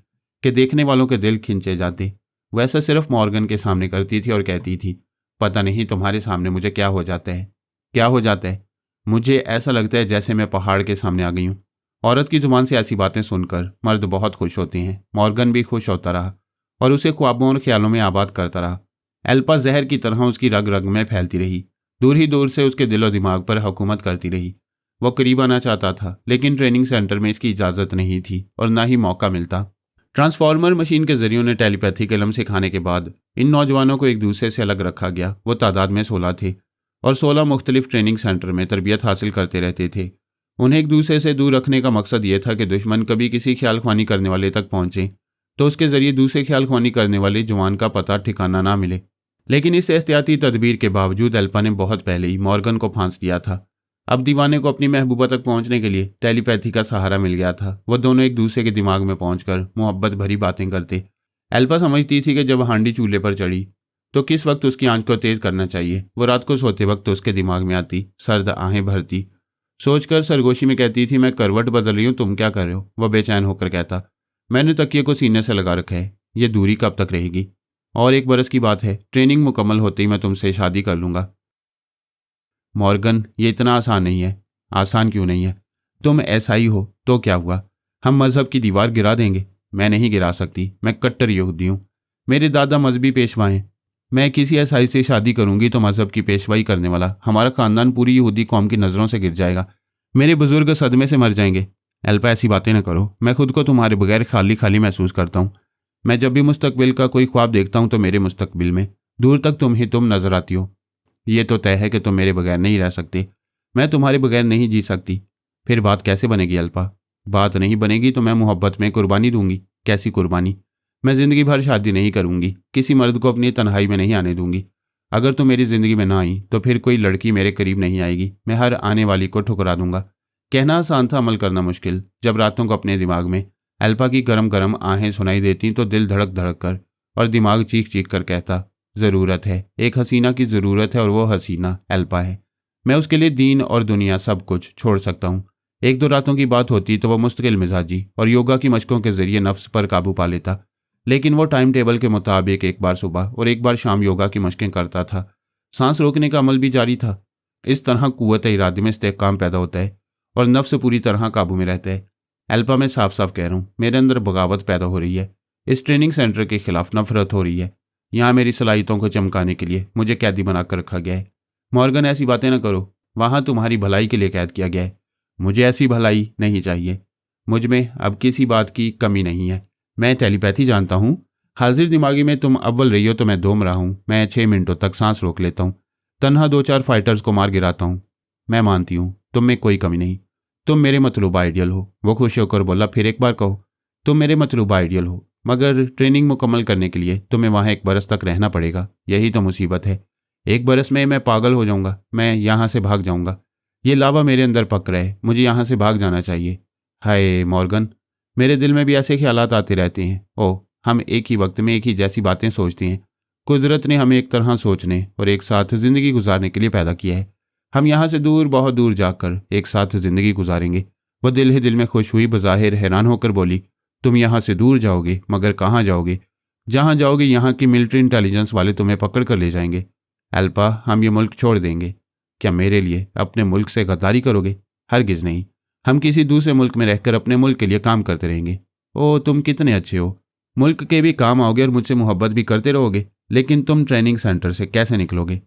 कि देखने वालों के दिल खिंचे जाते। वैसा सिर्फ मॉर्गन के सामने करती थी और कहती थी, पता नहीं तुम्हारे सामने मुझे क्या हो जाता है, क्या हो जाता है। मुझे ऐसा लगता है जैसे मैं पहाड़ के सामने आ गई हूँ। औरत की जुबान से ऐसी बातें सुनकर मर्द बहुत खुश होते हैं। मॉर्गन भी खुश होता रहा और उसे ख्वाबों और ख्यालों में आबाद करता रहा। एल्पा जहर की तरह उसकी रग रग में फैलती रही, दूर ही दूर से उसके दिलो दिमाग पर हुकूमत करती रही। वो करीब आना चाहता था, लेकिन ट्रेनिंग सेंटर में इसकी इजाज़त नहीं थी और ना ही मौका मिलता। ट्रांसफार्मर मशीन के जरिए उन्हें टेलीपैथी का इल्म सिखाने के बाद इन नौजवानों को एक दूसरे से अलग रखा गया। वो तादाद में 16 थे और 16 मुख्तलिफ ट्रेनिंग सेंटर में तरबियत हासिल करते रहते थे। उन्हें एक दूसरे से दूर रखने का मकसद ये था कि दुश्मन कभी किसी ख्याल ख्वानी करने वाले तक पहुंचे तो उसके जरिए दूसरे ख्याल ख्वानी करने वाले जवान का पता ठिकाना ना मिले। लेकिन इस एहतियाती तदबीर के बावजूद एल्पा ने बहुत पहले ही मॉर्गन को फांस दिया था। अब दीवाने को अपनी महबूबा तक पहुंचने के लिए टेलीपैथी का सहारा मिल गया था। वह दोनों एक दूसरे के दिमाग में पहुंचकर मोहब्बत भरी बातें करते। एल्पा समझती थी कि जब हांडी चूल्हे पर चढ़ी तो किस वक्त उसकी आंच को तेज करना चाहिए। वो रात को सोते वक्त उसके दिमाग में आती, सर्द आहें भरती। सोचकर सरगोशी में कहती थी, मैं करवट बदल रही हूँ, तुम क्या कर रहे हो। वह बेचैन होकर कहता, मैंने तकिए को सीने से लगा रखा है, ये दूरी कब तक रहेगी। और 1 बरस की बात है, ट्रेनिंग मुकम्मल होते ही मैं तुमसे शादी कर लूँगा। मॉर्गन, ये इतना आसान नहीं है। आसान क्यों नहीं है? तुम ऐसा ही हो तो क्या हुआ, हम मज़हब की दीवार गिरा देंगे। मैं नहीं गिरा सकती, मैं कट्टर यहूदी हूँ। मेरे दादा मजहबी पेशवा हैं। मैं किसी ईसाई से शादी करूंगी तो मज़हब की पेशवाई करने वाला हमारा ख़ानदान पूरी यहूदी कौम की नज़रों से गिर जाएगा। मेरे बुजुर्ग सदमे से मर जाएंगे। एल्पा, ऐसी बातें न करो। मैं खुद को तुम्हारे बगैर खाली खाली महसूस करता हूँ। मैं जब भी मुस्तकबिल का कोई ख्वाब देखता हूँ तो मेरे मुस्तकबिल में दूर तक तुम ही तुम नजर आती हो। ये तो तय है कि तुम मेरे बगैर नहीं रह सकते। मैं तुम्हारे बगैर नहीं जी सकती। फिर बात कैसे बनेगी एल्पा? बात नहीं बनेगी तो मैं मोहब्बत में कुर्बानी दूंगी। कैसी कुर्बानी? मैं ज़िंदगी भर शादी नहीं करूंगी, किसी मर्द को अपनी तन्हाई में नहीं आने दूंगी। अगर तुम मेरी ज़िंदगी में ना आई तो फिर कोई लड़की मेरे करीब नहीं आएगी। मैं हर आने वाली को ठुकरा दूंगा। कहना आसान था, अमल करना मुश्किल। जब रातों को अपने दिमाग में अल्पा की गरम गरम आहें सुनाई देती तो दिल धड़क धड़क कर और दिमाग चीख चीख कर कहता, ज़रूरत है, एक हसीना की ज़रूरत है और वो हसीना अल्पा है। मैं उसके लिए दीन और दुनिया सब कुछ छोड़ सकता हूँ। एक दो रातों की बात होती तो वह मुस्तकिल मिजाजी और योगा की मशकों के जरिए नफ्स पर काबू पा लेता, लेकिन वो टाइम टेबल के मुताबिक एक बार सुबह और एक बार शाम योगा की मशकें करता था। सांस रोकने का अमल भी जारी था। इस तरह कुव्वत इरादे में इस्तेहकाम पैदा होता है और नफ्स पूरी तरह काबू में रहता है। अल्पा, मैं साफ साफ कह रहा हूँ, मेरे अंदर बगावत पैदा हो रही है। इस ट्रेनिंग सेंटर के खिलाफ नफरत हो रही है। यहाँ मेरी सलाहियतों को चमकाने के लिए मुझे कैदी बनाकर रखा गया है। मॉर्गन, ऐसी बातें ना करो। वहाँ तुम्हारी भलाई के लिए कैद किया गया है। मुझे ऐसी भलाई नहीं चाहिए। मुझ में अब किसी बात की कमी नहीं है। मैं टेलीपैथी जानता हूँ। हाजिर दिमागी में तुम अव्वल रही हो तो मैं दोम रहा हूँ। मैं 6 मिनटों तक सांस रोक लेता हूँ, तन्हा 2-4 फाइटर्स को मार गिराता हूँ। मैं मानती हूँ तुम में कोई कमी नहीं। तुम मेरे मतलूबा आइडियल हो। वो खुश होकर बोला, फिर एक बार कहो। तुम मेरे मतलूबा आइडियल हो, मगर ट्रेनिंग मुकम्मल करने के लिए तुम्हें वहाँ 1 बरस तक रहना पड़ेगा। यही तो मुसीबत है। 1 बरस में मैं पागल हो जाऊँगा। मैं यहाँ से भाग जाऊँगा। ये लावा मेरे अंदर पक रहा है। मुझे यहाँ से भाग जाना चाहिए। हाय मॉर्गन, मेरे दिल में भी ऐसे ख्यालात आते रहते हैं। ओह, हम एक ही वक्त में एक ही जैसी बातें सोचते हैं। कुदरत ने हमें एक तरह सोचने और एक साथ ज़िंदगी गुजारने के लिए पैदा किया है। हम यहाँ से दूर, बहुत दूर जाकर एक साथ ज़िंदगी गुजारेंगे। वह दिल ही दिल में खुश हुई, बज़ाहिर हैरान होकर बोली, तुम यहाँ से दूर जाओगे, मगर कहाँ जाओगे? जहाँ जाओगे यहाँ की मिलिट्री इंटेलिजेंस वाले तुम्हें पकड़ कर ले जाएंगे। अल्पा, हम ये मुल्क छोड़ देंगे। क्या मेरे लिए अपने मुल्क से गद्दारी करोगे? हरगिज़ नहीं। हम किसी दूसरे मुल्क में रहकर अपने मुल्क के लिए काम करते रहेंगे। ओह, तुम कितने अच्छे हो। मुल्क के भी काम आओगे और मुझसे मोहब्बत भी करते रहोगे, लेकिन तुम ट्रेनिंग सेंटर से कैसे निकलोगे?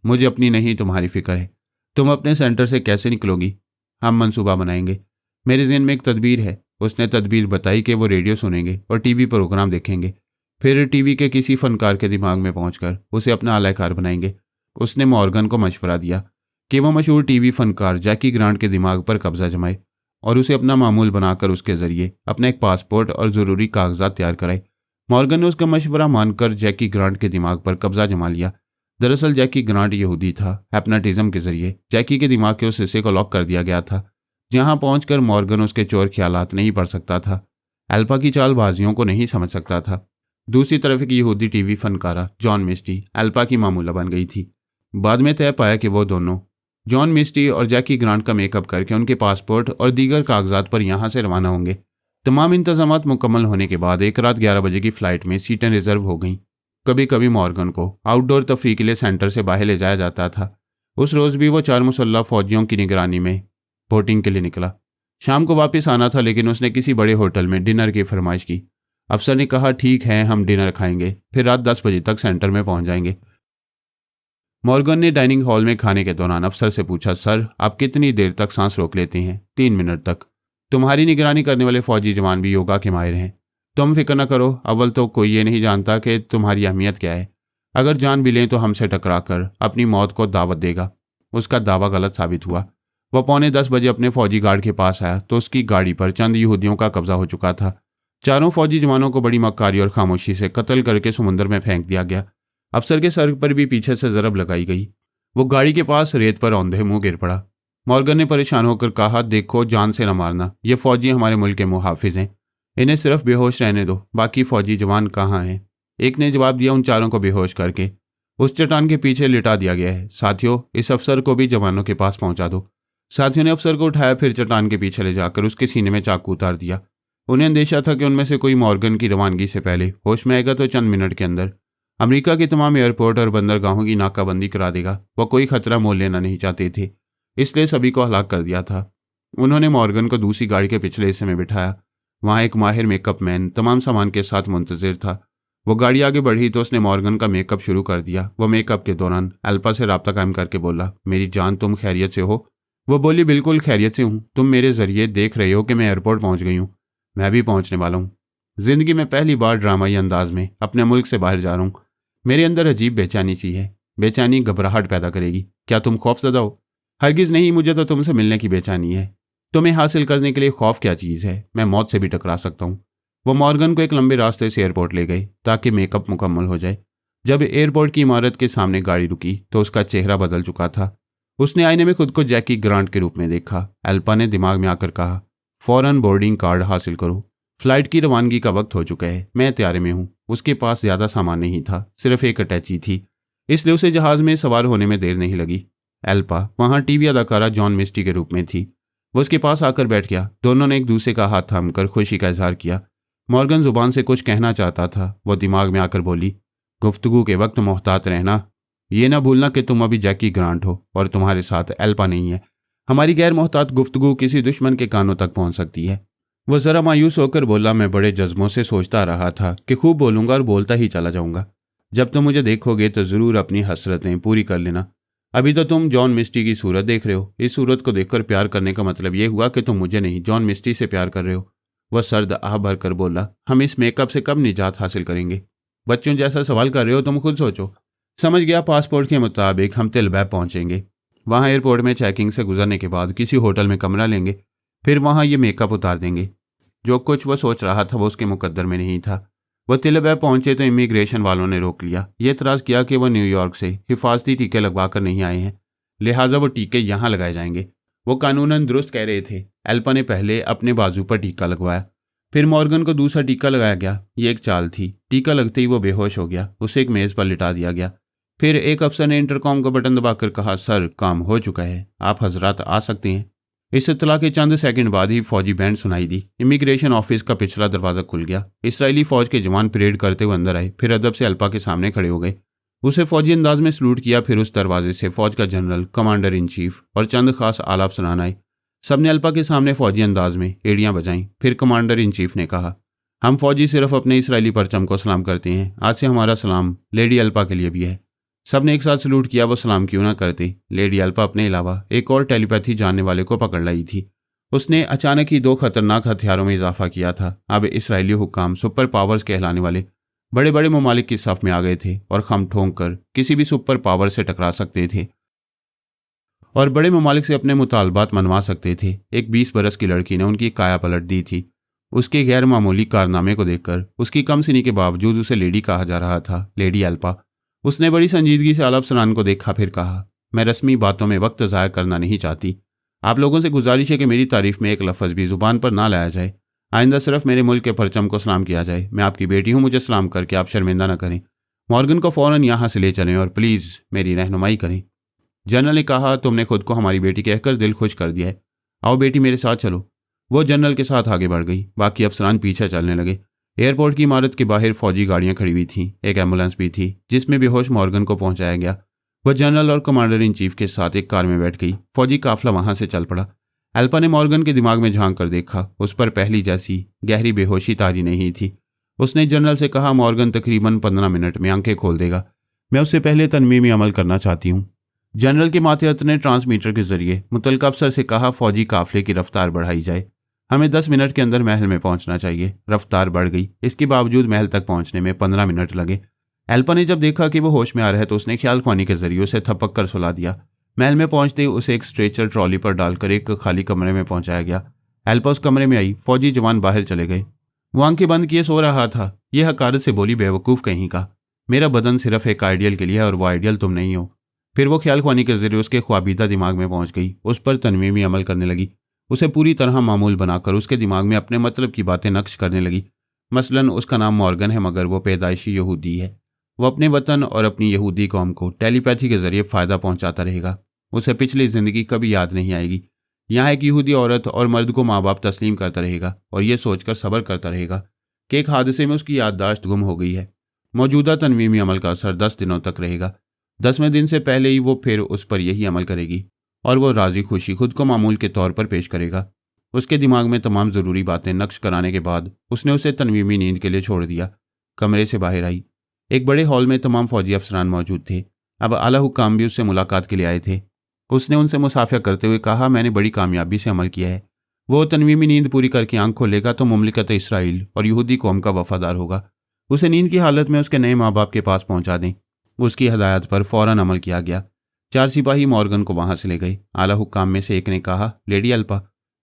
मुझे अपनी नहीं, तुम्हारी फिक्र है। तुम अपने सेंटर से कैसे निकलोगी? हम मंसूबा बनाएंगे। मेरे ज़हन में एक तदबीर है। उसने तदबीर बताई कि वो रेडियो सुनेंगे और टीवी प्रोग्राम देखेंगे। फिर टीवी के किसी फनकार के दिमाग में पहुंचकर उसे अपना आलाकार बनाएंगे। उसने मॉर्गन को मशवरा दिया कि वह मशहूर टीवी फनकार जैकी ग्रांट के दिमाग पर कब्जा जमाए और उसे अपना मामूल बनाकर उसके जरिए अपना एक पासपोर्ट और ज़रूरी कागजात तैयार कराए। मॉर्गन ने उसका मशवरा मानकर जैकी ग्रांट के दिमाग पर कब्जा जमा लिया। दरअसल जैकी ग्रांट यहूदी था। हिप्नोटिज्म के जरिए जैकी के दिमाग के उस हिस्से को लॉक कर दिया गया था जहां पहुंचकर मॉर्गन उसके चोर ख्यालात नहीं पढ़ सकता था, अल्फा की चालबाजियों को नहीं समझ सकता था। दूसरी तरफ एक यहूदी टीवी फनकारा जॉन मिस्टी अल्फा की मामूला बन गई थी। बाद में तय पाया कि वो दोनों जॉन मिस्टी और जैकी ग्रांट का मेकअप करके उनके पासपोर्ट और दीगर कागजात पर यहाँ से रवाना होंगे। तमाम इंतजामात मुकम्मल होने के बाद एक रात 11 बजे की फ़्लाइट में सीटें रिजर्व हो गईं। कभी कभी मॉर्गन को आउटडोर तफरीह के लिए सेंटर से बाहर ले जाया जाता था। उस रोज़ भी वो 4 मुसल्लह फौजियों की निगरानी में बोटिंग के लिए निकला। शाम को वापस आना था, लेकिन उसने किसी बड़े होटल में डिनर की फरमाइश की। अफसर ने कहा, ठीक है, हम डिनर खाएंगे, फिर रात 10 बजे तक सेंटर में पहुंच जाएंगे। मॉर्गन ने डाइनिंग हॉल में खाने के दौरान अफसर से पूछा, सर आप कितनी देर तक सांस रोक लेते हैं? 3 मिनट तक। तुम्हारी निगरानी करने वाले फौजी जवान भी योगा के माहिर हैं। तुम फिक्र न करो, अव्वल तो कोई ये नहीं जानता कि तुम्हारी अहमियत क्या है। अगर जान भी लें तो हमसे टकरा कर अपनी मौत को दावत देगा। उसका दावा गलत साबित हुआ। वह 9:45 बजे अपने फौजी गार्ड के पास आया तो उसकी गाड़ी पर चंद यहूदियों का कब्जा हो चुका था। चारों फौजी जवानों को बड़ी मक्कारी और खामोशी से कत्ल करके समुद्र में फेंक दिया गया। अफसर के सर पर भी पीछे से ज़रब लगाई गई। वो गाड़ी के पास रेत पर औंधे मुंह गिर पड़ा। मॉर्गन ने परेशान होकर कहा, देखो, जान से न मारना। ये फौजी हमारे मुल्क के मुहाफिज हैं। इन्हें सिर्फ बेहोश रहने दो। बाकी फौजी जवान कहाँ हैं? एक ने जवाब दिया, उन चारों को बेहोश करके उस चट्टान के पीछे लिटा दिया गया है। साथियों, इस अफसर को भी जवानों के पास पहुंचा दो। साथियों ने अफसर को उठाया, फिर चट्टान के पीछे ले जाकर उसके सीने में चाकू उतार दिया। उन्हें अंदेशा था कि उनमें से कोई मॉर्गन की रवानगी से पहले होश में आएगा तो चंद मिनट के अंदर अमेरिका के तमाम एयरपोर्ट और बंदरगाहों की नाकाबंदी करा देगा। वह कोई खतरा मोल लेना नहीं चाहते थे, इसलिए सभी को हलाक कर दिया था। उन्होंने मॉर्गन को दूसरी गाड़ी के पिछले हिस्से में बिठाया। वहाँ एक माहिर मेकअप मैन तमाम सामान के साथ मुंतजिर था। वो गाड़ी आगे बढ़ी तो उसने मॉर्गन का मेकअप शुरू कर दिया। वो मेकअप के दौरान अल्फा से रब्ता कायम करके बोला, मेरी जान, तुम खैरियत से हो? वो बोली, बिल्कुल खैरियत से हूँ। तुम मेरे जरिए देख रहे हो कि मैं एयरपोर्ट पहुँच गई हूँ। मैं भी पहुँचने वाला हूँ। जिंदगी में पहली बार ड्रामाई अंदाज में अपने मुल्क से बाहर जा रहा हूँ। मेरे अंदर अजीब बेचैनी सी है। बेचैनी घबराहट पैदा करेगी। क्या तुम खौफजदा हो? हरगिज़ नहीं, मुझे तो तुमसे मिलने की बेचैनी है। तुम्हें हासिल करने के लिए खौफ क्या चीज़ है? मैं मौत से भी टकरा सकता हूँ। वो मॉर्गन को एक लंबे रास्ते से एयरपोर्ट ले गई ताकि मेकअप मुकम्मल हो जाए। जब एयरपोर्ट की इमारत के सामने गाड़ी रुकी तो उसका चेहरा बदल चुका था। उसने आईने में खुद को जैकी ग्रांट के रूप में देखा। एल्पा ने दिमाग में आकर कहा, फौरन बोर्डिंग कार्ड हासिल करो, फ्लाइट की रवानगी का वक्त हो चुका है। मैं तैयारे में हूँ। उसके पास ज्यादा सामान नहीं था, सिर्फ एक अटैची थी, इसलिए उसे जहाज में सवार होने में देर नहीं लगी। एल्पा वहां टीवी अदाकारा जॉन मिस्टी के रूप में थी। वो उसके पास आकर बैठ गया। दोनों ने एक दूसरे का हाथ थामकर खुशी का इजहार किया। मॉर्गन जुबान से कुछ कहना चाहता था। वो दिमाग में आकर बोली, गुफ्तगू के वक्त मोहतात रहना, ये ना भूलना कि तुम अभी जैकी ग्रांट हो और तुम्हारे साथ एल्पा नहीं है। हमारी गैर मोहतात गुफ्तगू किसी दुश्मन के कानों तक पहुंच सकती है। वह जरा मायूस होकर बोला, मैं बड़े जज्बों से सोचता रहा था कि खूब बोलूंगा और बोलता ही चला जाऊंगा। जब तुम मुझे देखोगे तो जरूर अपनी हसरतें पूरी कर लेना। अभी तो तुम जॉन मिस्टी की सूरत देख रहे हो। इस सूरत को देखकर प्यार करने का मतलब यह हुआ कि तुम मुझे नहीं, जॉन मिस्टी से प्यार कर रहे हो। वह सर्द आह भर कर बोला, हम इस मेकअप से कब निजात हासिल करेंगे? बच्चों जैसा सवाल कर रहे हो, तुम खुद सोचो। समझ गया, पासपोर्ट के मुताबिक हम तिलबैब पहुंचेंगे। वहां एयरपोर्ट में चेकिंग से गुजरने के बाद किसी होटल में कमरा लेंगे, फिर वहां ये मेकअप उतार देंगे। जो कुछ वह सोच रहा था वो उसके मुकद्दर में नहीं था। वह तिलबैब पहुंचे तो इमिग्रेशन वालों ने रोक लिया। ये एतराज किया कि वह न्यूयॉर्क से हिफाजती टीके लगवा कर नहीं आए हैं, लिहाजा वो टीके यहाँ लगाए जाएंगे। वो कानूनन दुरुस्त कह रहे थे। एल्पा ने पहले अपने बाजू पर टीका लगवाया, फिर मॉर्गन को दूसरा टीका लगाया गया। ये एक चाल थी। टीका लगते ही वो बेहोश हो गया। उसे एक मेज पर लिटा दिया गया। फिर एक अफसर ने इंटरकॉम का बटन दबाकर कहा, सर काम हो चुका है, आप हजरात आ सकते हैं। इस इत्तला के चंद सेकंड बाद ही फौजी बैंड सुनाई दी। इमिग्रेशन ऑफिस का पिछला दरवाजा खुल गया। इसराइली फौज के जवान परेड करते हुए अंदर आए, फिर अदब से एल्पा के सामने खड़े हो गए। उसे फौजी अंदाज में सलूट किया। फिर उस दरवाजे से फौज का जनरल, कमांडर इन चीफ और चंद खास आला अफसरान आए। सबने एल्पा के सामने फौजी अंदाज में एड़ियां बजाईं। फिर कमांडर इन चीफ ने कहा, हम फौजी सिर्फ अपने इसराइली परचम को सलाम करते हैं। आज से हमारा सलाम लेडी एल्पा के लिए भी है। सबने एक साथ सलूट किया। वो सलाम क्यों ना करते। लेडी एल्पा अपने अलावा एक और टेलीपैथी जानने वाले को पकड़ लाई थी। उसने अचानक ही 2 खतरनाक हथियारों में इजाफा किया था। अब इसराइली हुक्काम सुपर पावर्स कहलाने वाले बड़े बड़े ममालिक की सफ में आ गए थे और खम ठोंक कर किसी भी सुपर पावर से टकरा सकते थे और बड़े ममालिक से अपने मुतालबात मनवा सकते थे। एक 20 बरस की लड़की ने उनकी काया पलट दी थी। उसके गैर मामूली कारनामे को देखकर उसकी कम सिनी के बावजूद उसे लेडी कहा जा रहा था, लेडी एल्पा। उसने बड़ी संजीदगी से आला अफसरान को देखा, फिर कहा, मैं रस्मी बातों में वक्त ज़ाया करना नहीं चाहती। आप लोगों से गुजारिश है कि मेरी तारीफ में एक लफ्ज़ भी जुबान पर ना लाया जाए। आइंदा सिर्फ मेरे मुल्क के परचम को सलाम किया जाए। मैं आपकी बेटी हूँ, मुझे सलाम करके आप शर्मिंदा न करें। मॉर्गन को फ़ौरन यहाँ से ले चलें और प्लीज़ मेरी रहनुमाई करें। जनरल ने कहा, तुमने खुद को हमारी बेटी कहकर दिल खुश कर दिया है। आओ बेटी मेरे साथ चलो। वो जनरल के साथ आगे बढ़ गई। बाकी अफसरान पीछे चलने लगे। एयरपोर्ट की इमारत के बाहर फौजी गाड़ियां खड़ी हुई थीं। एक एम्बुलेंस भी थी जिसमें बेहोश मॉर्गन को पहुंचाया गया। वह जनरल और कमांडर इन चीफ के साथ एक कार में बैठ गई। फौजी काफिला वहां से चल पड़ा। एल्पा ने मॉर्गन के दिमाग में झांक कर देखा। उस पर पहली जैसी गहरी बेहोशी तारी नहीं थी। उसने जनरल से कहा, मॉर्गन तकरीबन 15 मिनट में आंखें खोल देगा। मैं उससे पहले तनमीमी अमल करना चाहती हूँ। जनरल के मातहत ने ट्रांसमीटर के जरिए मुतल्लिका अफसर से कहा, फौजी काफिले की रफ्तार बढ़ाई जाए। हमें 10 मिनट के अंदर महल में पहुंचना चाहिए। रफ्तार बढ़ गई। इसके बावजूद महल तक पहुंचने में 15 मिनट लगे। एल्पा ने जब देखा कि वो होश में आ रहा है तो उसने ख्याल ख्वानी के जरिए उसे थपक कर सुला दिया। महल में पहुंचते ही उसे एक स्ट्रेचर ट्रॉली पर डालकर एक खाली कमरे में पहुंचाया गया। एल्पा उस कमरे में आई। फौजी जवान बाहर चले गए। वो आंखें बंद किए सो रहा था। यह हकारत से बोली, बेवकूफ़ कहीं का, मेरा बदन सिर्फ एक आइडियल के लिए है और वो आइडियल तुम नहीं हो। फिर वो ख्याल ख्वानी के जरिए उसके ख्वाबीदा दिमाग में पहुंच गई। उस पर तनवीमी अमल करने लगी। उसे पूरी तरह मामूल बनाकर उसके दिमाग में अपने मतलब की बातें नक्श करने लगी। मसलन उसका नाम मॉर्गन है मगर वो पैदाइशी यहूदी है। वो अपने वतन और अपनी यहूदी कौम को टेलीपैथी के जरिए फ़ायदा पहुंचाता रहेगा। उसे पिछली ज़िंदगी कभी याद नहीं आएगी। यहाँ एक यहूदी औरत और मर्द को माँ बाप तस्लीम करता रहेगा और ये सोचकर सब्र करता रहेगा कि एक हादसे में उसकी याददाश्त गुम हो गई है। मौजूदा तनवीमी अमल का असर 10 दिनों तक रहेगा। 10वें दिन से पहले ही वो फिर उस पर यही अमल करेगी और वो राजी खुशी खुद को मामूल के तौर पर पेश करेगा। उसके दिमाग में तमाम ज़रूरी बातें नक्श कराने के बाद उसने उसे तनवीमी नींद के लिए छोड़ दिया। कमरे से बाहर आई। एक बड़े हॉल में तमाम फौजी अफसरान मौजूद थे। अब आला हुक्काम भी उससे मुलाकात के लिए आए थे। उसने उनसे मुसाफिया करते हुए कहा, मैंने बड़ी कामयाबी से अमल किया है। वो तनवीमी नींद पूरी करके आंख खोलेगा तो मुमलिकत इसराइल और यहूदी कौम का वफादार होगा। उसे नींद की हालत में उसके नए माँ बाप के पास पहुंचा दें। उसकी हदायत पर फौरन अमल किया गया। 4 सिपाही मॉर्गन को वहां से ले गए। आला हुक्काम में से एक ने कहा, लेडी एल्पा,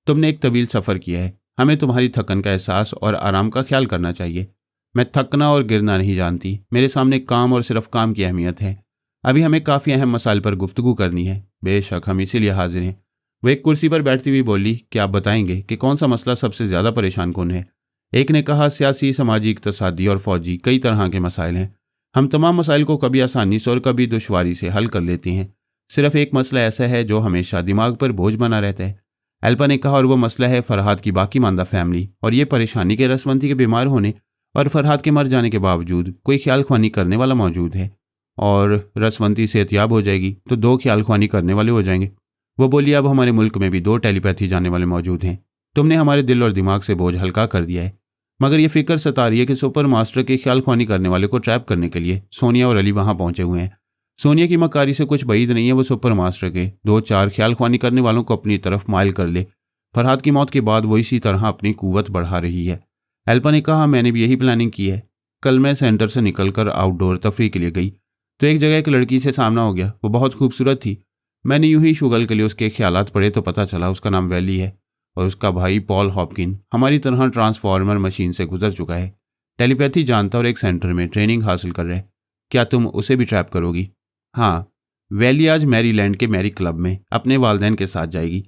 तुमने एक तवील सफ़र किया है। हमें तुम्हारी थकन का एहसास और आराम का ख्याल करना चाहिए। मैं थकना और गिरना नहीं जानती। मेरे सामने काम और सिर्फ काम की अहमियत है। अभी हमें काफ़ी अहम मसाइल पर गुफ्तगू करनी है। बेशक, हम इसीलिए हाजिर हैं। वो एक कुर्सी पर बैठती हुई बोली कि आप बताएंगे कि कौन सा मसला सबसे ज़्यादा परेशान कौन है। एक ने कहा सियासी, समाजी, इक़्तिसादी और फौजी, कई तरह के मसाइल हैं। हम तमाम मसाइल को कभी आसानी से और कभी दुश्वारी से हल कर लेते हैं। सिर्फ एक मसला ऐसा है जो हमेशा दिमाग पर बोझ बना रहता है। एल्पा ने कहा, और वो मसला है फरहाद की बाकी मानदा फैमिली और ये परेशानी के रसवंती के बीमार होने और फरहाद के मर जाने के बावजूद कोई ख्याल ख्वानी करने वाला मौजूद है, और रसवंती सेहतियाब हो जाएगी तो 2 ख्याल ख्वानी करने वाले हो जाएंगे। वो बोली, अब हमारे मुल्क में भी 2 टेलीपैथी जाने वाले मौजूद हैं। तुमने हमारे दिल और दिमाग से बोझ हल्का कर दिया है। मगर ये फिक्र सता रही है कि सुपर मास्टर के ख्याल ख्वानी करने वाले को ट्रैप करने के लिए सोनिया और अली वहां पहुंचे हुए हैं। सोनिया की मकारी से कुछ बईद नहीं है वो सुपर मास्टर के 2-4 ख्याल ख्वानी करने वालों को अपनी तरफ माइल कर ले। फरहाद की मौत के बाद वो इसी तरह अपनी कुव्वत बढ़ा रही है। एल्पा ने कहा, मैंने भी यही प्लानिंग की है। कल मैं सेंटर से निकलकर आउटडोर तफरी के लिए गई तो एक जगह एक लड़की से सामना हो गया। वो बहुत खूबसूरत थी। मैंने यूं ही शुगल के लिए उसके ख्यालात पढ़े तो पता चला उसका नाम वैली है और उसका भाई पॉल हॉपकिन हमारी तरह ट्रांसफार्मर मशीन से गुजर चुका है, टेलीपैथी जानता और एक सेंटर में ट्रेनिंग हासिल कर रहा है। क्या तुम उसे भी ट्रैप करोगी? हाँ, वैली आज मैरीलैंड के मैरी क्लब में अपने वालिदैन के साथ जाएगी।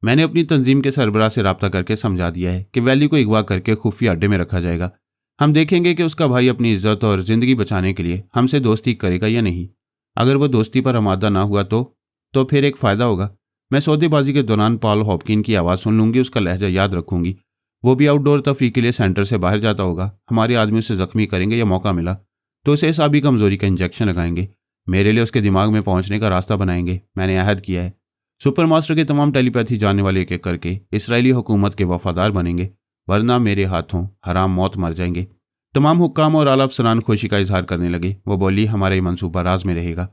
मैंने अपनी तंजीम के सरबराह से रब्ता करके समझा दिया है कि वैली को अगवा करके खुफिया अड्डे में रखा जाएगा। हम देखेंगे कि उसका भाई अपनी इज्जत और ज़िंदगी बचाने के लिए हमसे दोस्ती करेगा या नहीं। अगर वो दोस्ती पर आमादा ना हुआ तो फिर एक फ़ायदा होगा। मैं सौदेबाजी के दौरान पॉल हॉपकिन की आवाज़ सुन लूँगी, उसका लहजा याद रखूँगी। वो भी आउटडोर तफरी के लिए सेंटर से बाहर जाता होगा। हमारे आदमी उसे ज़ख्मी करेंगे या मौका मिला तो उसे हिसाबी कमज़ोरी का इंजेक्शन लगाएंगे। मेरे लिए उसके दिमाग में पहुँचने का रास्ता बनाएंगे। मैंने अहद किया है। सुपर मास्टर के तमाम टेलीपैथी जानने वाले एक एक करके इसराइली हुकूमत के वफादार बनेंगे, वरना मेरे हाथों हराम मौत मर जाएंगे। तमाम हुक्काम और आला अफसरान खुशी का इजहार करने लगे। वो बोली, हमारा ये मनसूबा राज में रहेगा।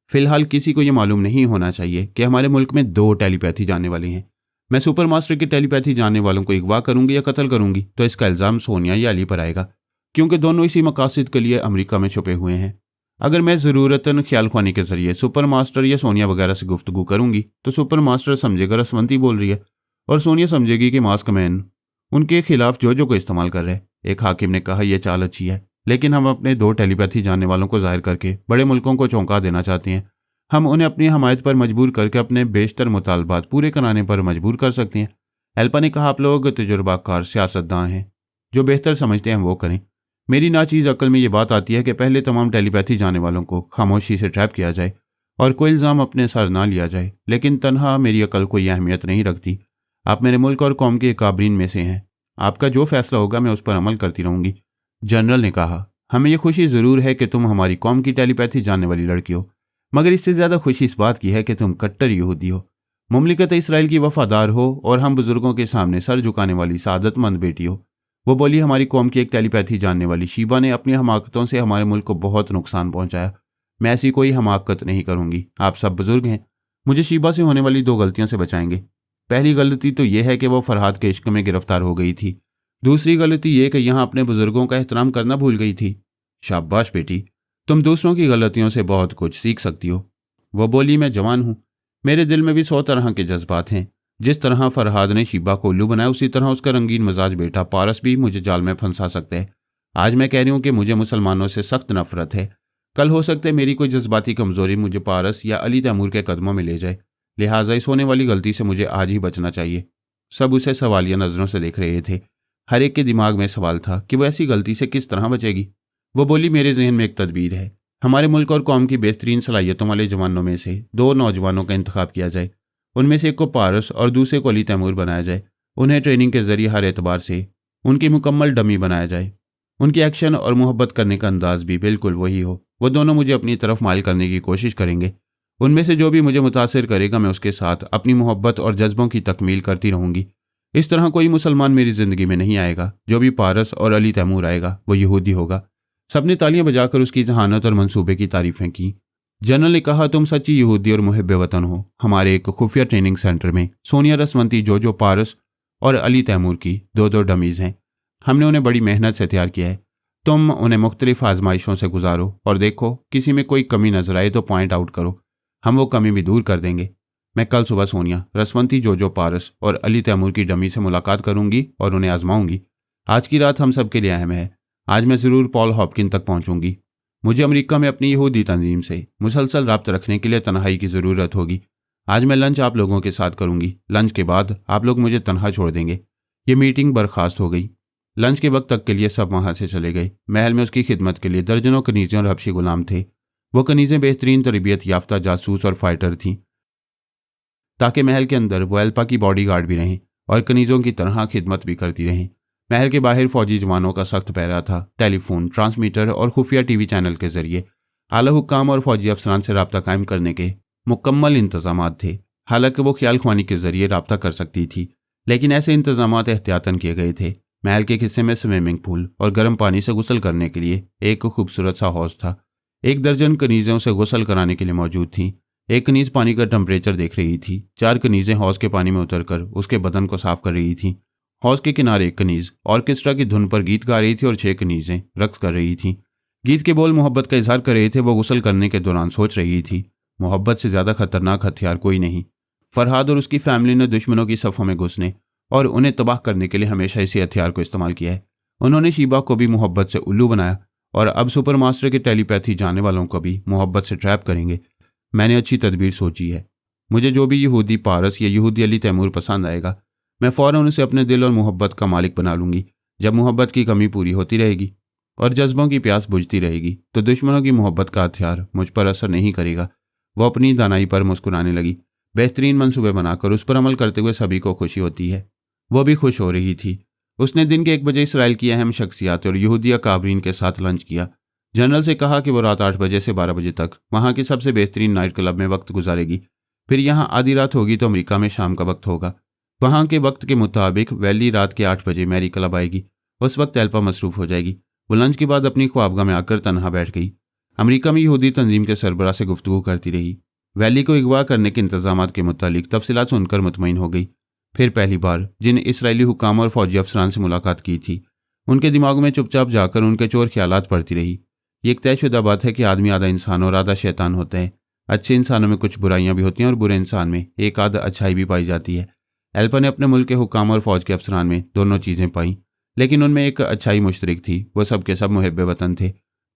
फिलहाल किसी को ये मालूम नहीं होना चाहिए कि हमारे मुल्क में 2 टेलीपैथी जानने वाले हैं। मैं सुपर मास्टर की टेलीपैथी जानने वालों को अगवा करूंगी या कत्ल करूंगी तो इसका इल्ज़ाम सोनिया या अली पर आएगा, क्योंकि दोनों इसी मकासद के लिए अमेरिका में छुपे हुए हैं। अगर मैं ज़रूरतन ख्याल ख्वानी के जरिए सुपर मास्टर या सोनिया वगैरह से गुफ्तगू करूंगी तो सुपर मास्टर समझेगा रसवंती बोल रही है और सोनिया समझेगी कि मास्क मैन उनके खिलाफ जो को इस्तेमाल कर रहे हैं। एक हाकिम ने कहा, यह चाल अच्छी है, लेकिन हम अपने 2 टेलीपैथी जानने वालों को जाहिर करके बड़े मुल्कों को चौंका देना चाहते हैं। हम उन्हें अपनी हमायत पर मजबूर करके अपने बेशतर मुतालबात पूरे कराने पर मजबूर कर सकते हैं। एल्पा ने कहा, आप लोग तजुर्बाकार सियासतदान हैं, जो बेहतर समझते हैं वो करें। मेरी नाचीज़ अक्ल में ये बात आती है कि पहले तमाम टेलीपैथी जानने वालों को खामोशी से ट्रैप किया जाए और कोई इल्ज़ाम अपने सर ना लिया जाए, लेकिन तनहा मेरी अक्ल कोई अहमियत नहीं रखती। आप मेरे मुल्क और कौम के काबरीन में से हैं। आपका जो फैसला होगा मैं उस पर अमल करती रहूँगी। जनरल ने कहा, हमें यह खुशी ज़रूर है कि तुम हमारी कौम की टेलीपैथी जानने वाली लड़की हो, मगर इससे ज़्यादा खुशी इस बात की है कि तुम कट्टर यहूदी हो, मुमलिकत इसराइल की वफादार हो और हम बुजुर्गों के सामने सर झुकाने वाली सादतमंद बेटी हो। वो बोली, हमारी कौम की एक टेलीपैथी जानने वाली शीबा ने अपनी हमाकतों से हमारे मुल्क को बहुत नुकसान पहुंचाया। मैं ऐसी कोई हमाकत नहीं करूंगी। आप सब बुजुर्ग हैं, मुझे शीबा से होने वाली 2 गलतियों से बचाएंगे। पहली गलती तो यह है कि वह फरहाद के इश्क में गिरफ्तार हो गई थी। दूसरी गलती यह कि यहाँ अपने बुजुर्गों का एहतराम करना भूल गई थी। शाबाश बेटी, तुम दूसरों की गलतियों से बहुत कुछ सीख सकती हो। वह बोली, मैं जवान हूँ, मेरे दिल में भी 100 तरह के जज्बात हैं। जिस तरह फरहाद ने शीबा को उल्लू बनाया, उसी तरह उसका रंगीन मिजाज बेटा पारस भी मुझे जाल में फंसा सकता है। आज मैं कह रही हूँ कि मुझे मुसलमानों से सख्त नफरत है। कल हो सकता है मेरी कोई जज्बाती कमजोरी मुझे पारस या अली तैमूर के कदमों में ले जाए, लिहाजा इस होने वाली गलती से मुझे आज ही बचना चाहिए। सब उसे सवालिया नजरों से देख रहे थे। हर एक के दिमाग में सवाल था कि वो ऐसी गलती से किस तरह बचेगी। वो बोली, मेरे जहन में एक तदबीर है। हमारे मुल्क और कौम की बेहतरीन सलाहियतों वाले जवानों में से 2 नौजवानों का इंतखाब किया जाए। उनमें से एक को पारस और दूसरे को अली तैमूर बनाया जाए। उन्हें ट्रेनिंग के जरिए हर एतबार से उनकी मुकम्मल डमी बनाया जाए। उनकी एक्शन और मोहब्बत करने का अंदाज भी बिल्कुल वही हो। वो दोनों मुझे अपनी तरफ माइल करने की कोशिश करेंगे। उनमें से जो भी मुझे मुतासिर करेगा, मैं उसके साथ अपनी मोहब्बत और जज्बों की तकमील करती रहूंगी। इस तरह कोई मुसलमान मेरी ज़िंदगी में नहीं आएगा। जो भी पारस और अली तैमूर आएगा वो यहूदी होगा। सबने तालियां बजाकर उसकी जहानत और मंसूबे की तारीफें की। जनरल ने कहा, तुम सच्ची यहूदी और मुहिब वतन हो। हमारे एक खुफिया ट्रेनिंग सेंटर में सोनिया रसवंती, जो पारस और अली तैमूर की 2 डमीज़ हैं। हमने उन्हें बड़ी मेहनत से तैयार किया है। तुम उन्हें मुख्तलिफ आजमाइशों से गुजारो और देखो, किसी में कोई कमी नजर आए तो पॉइंट आउट करो। हम वो कमी भी दूर कर देंगे। मैं कल सुबह सोनिया, रसवंती, जो पारस और अली तैमूर की डमी से मुलाकात करूंगी और उन्हें आजमाऊंगी। आज की रात हम सब के लिए अहम है। आज मैं ज़रूर पॉल हॉपकिन तक पहुंचूंगी। मुझे अमेरिका में अपनी यहूदी तंजीम से मुसलसल रब्त रखने के लिए तन्हाई की ज़रूरत होगी। आज मैं लंच आप लोगों के साथ करूंगी। लंच के बाद आप लोग मुझे तन्हा छोड़ देंगे। ये मीटिंग बर्खास्त हो गई। लंच के वक्त तक के लिए सब वहां से चले गए। महल में उसकी खिदमत के लिए दर्जनों कनीज़ें और हबशी गुलाम थे। वो कनीज़ें बेहतरीन तरबियत याफ्ता जासूस और फाइटर थीं, ताकि महल के अंदर वो एल्पा की बॉडीगार्ड भी रहें और कनीज़ों की तरह खिदमत भी करती रहें। महल के बाहर फौजी जवानों का सख्त पहरा था। टेलीफोन, ट्रांसमीटर और खुफिया टीवी चैनल के जरिए आला हुक्काम और फौजी अफसरान से रब्ता कायम करने के मुकम्मल इंतजामात थे। हालांकि वो ख्याल ख्वानी के जरिए रब्ता कर सकती थी, लेकिन ऐसे इंतजामात एहतियातन किए गए थे। महल के हिस्से में स्विमिंग पूल और गर्म पानी से गुसल करने के लिए एक खूबसूरत सा हौज था। 1 दर्जन कनीज़ों से गुसल कराने के लिए मौजूद थीं। एक कनीज़ पानी का टेम्परेचर देख रही थी। 4 कनीज़ें हौज के पानी में उतरकर उसके बदन को साफ कर रही थीं। हौज के किनारे एक कनीज़ ऑर्केस्ट्रा की धुन पर गीत गा रही थी और 6 कनीज़ें रक्स कर रही थीं। गीत के बोल मोहब्बत का इजहार कर रहे थे। वो गुसल करने के दौरान सोच रही थी, मोहब्बत से ज़्यादा खतरनाक हथियार कोई नहीं। फरहाद और उसकी फैमिली ने दुश्मनों की सफ़ों में घुसने और उन्हें तबाह करने के लिए हमेशा इसी हथियार को इस्तेमाल किया है। उन्होंने शीबा को भी मोहब्बत से उल्लू बनाया और अब सुपर मास्टर की टेलीपैथी जानने वालों को भी मोहब्बत से ट्रैप करेंगे। मैंने अच्छी तदबीर सोची है। मुझे जो भी यहूदी पारस या यहूदी अली तैमूर पसंद आएगा, मैं फ़ौरन उसे अपने दिल और मोहब्बत का मालिक बना लूँगी। जब मोहब्बत की कमी पूरी होती रहेगी और जज्बों की प्यास बुझती रहेगी तो दुश्मनों की मोहब्बत का हथियार मुझ पर असर नहीं करेगा। वो अपनी दानाई पर मुस्कुराने लगी। बेहतरीन मंसूबे बनाकर उस पर अमल करते हुए सभी को खुशी होती है। वो भी खुश हो रही थी। उसने दिन के 1 बजे इसराइल की अहम शख्सियात और यहूदी अकाबरीन के साथ लंच किया। जनरल से कहा कि वो रात 8 बजे से 12 बजे तक वहाँ के सबसे बेहतरीन नाइट क्लब में वक्त गुजारेगी। फिर यहाँ आधी रात होगी तो अमेरिका में शाम का वक्त होगा। वहाँ के वक्त के मुताबिक वैली रात के 8 बजे मैरी क्लब आएगी। उस वक्त एल्पा मसरूफ़ हो जाएगी। वो लंच के बाद अपनी ख्वाबगाह में आकर तनहा बैठ गई। अमेरिका में यहूदी तंजीम के सरबराह से गुफ्तगू करती रही। वैली को अगवा करने के इंतजामात के मुतालिक तफसीलात सुनकर मुतमईन हो गई। फिर पहली बार जिन इसराइली हुकाम और फौजी अफसरान से मुलाकात की थी, उनके दिमाग में चुपचाप जाकर उनके चोर ख्यालात पड़ती रही। ये एक तयशुदा बात है कि आदमी आधा इंसान और आधा शैतान होता है। अच्छे इंसानों में कुछ बुराइयां भी होती हैं और बुरे इंसान में एक आधा अच्छाई भी पाई जाती है। एल्पा ने अपने मुल्क के हुकाम और फौज के अफसरान में दोनों चीज़ें पाईं, लेकिन उनमें एक अच्छाई मुश्तरक थी। वो सब के सब मुहब्बे वतन थे।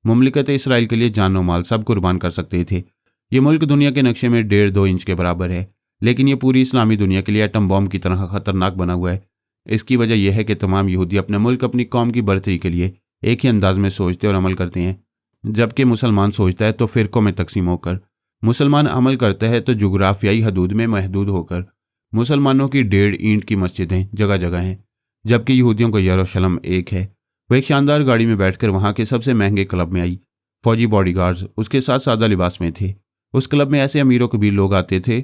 मुमलिकत इसराइल के लिए जान व माल सब कुर्बान कर सकते थे। ये मुल्क दुनिया के नक्शे में 1.5-2 इंच के बराबर है, लेकिन ये पूरी इस्लामी दुनिया के लिए एटम बॉम्ब की तरह खतरनाक बना हुआ है। इसकी वजह यह है कि तमाम यहूदी अपने मुल्क, अपनी कौम की बरतरी के लिए एक ही अंदाज में सोचते और अमल करते हैं, जबकि मुसलमान सोचता है तो फ़िरक़ों में तकसीम होकर। मुसलमान अमल करता है तो जुग्राफियाई हदूद में महदूद होकर। मुसलमानों की 1.5 ईंट की मस्जिदें जगह जगह हैं, जबकि यहूदियों को यरूशलेम एक है। वह एक शानदार गाड़ी में बैठकर वहाँ के सबसे महंगे क्लब में आई। फौजी बॉडीगार्ड्स उसके साथ सादा लिबास में थे। उस क्लब में ऐसे अमीरों कबीर लोग आते थे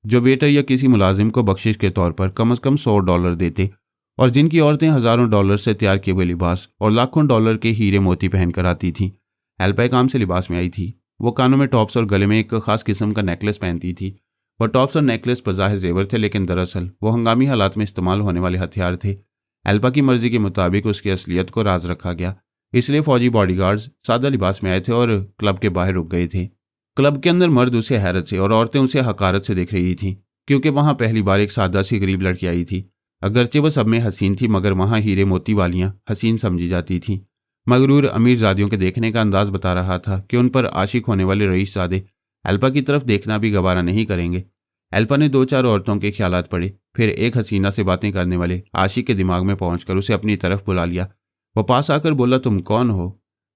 जो वेटर या किसी मुलाजिम को बख्शिश के तौर पर कम से कम $100 देते, और जिनकी औरतें हज़ारों डॉलर से तैयार किए हुए लिबास और लाखों डॉलर के हीरे मोती पहनकर आती थीं। एल्पा काम से लिबास में आई थी। वो कानों में टॉप्स और गले में एक खास किस्म का नेकलेस पहनती थी। वह टॉप्स और नेकलेस बज़ाहिर जेवर थे, लेकिन दरअसल वो हंगामी हालात में इस्तेमाल होने वाले हथियार थे। एल्पा की मर्जी के मुताबिक उसकी असलियत को राज रखा गया, इसलिए फौजी बॉडीगार्ड्स सादा लिबास में आए थे और क्लब के बाहर रुक गए थे। क्लब के अंदर मर्द उसे हैरत से और औरतें उसे हकारत से देख रही थीं, क्योंकि वहाँ पहली बार एक सादा सी गरीब लड़की आई थी। अगरचे वह सब में हसीन थी, मगर वहाँ हीरे मोती वालियाँ हसीन समझी जाती थीं। मगरूर अमीरजादियों के देखने का अंदाज बता रहा था कि उन पर आशिक होने वाले रईसजादे एल्पा की तरफ देखना भी गवारा नहीं करेंगे। एल्पा ने 2-4 औरतों के ख्यालात पढ़े, फिर एक हसीना से बातें करने वाले आशिक के दिमाग में पहुंचकर उसे अपनी तरफ बुला लिया। वह पास आकर बोला, तुम कौन हो?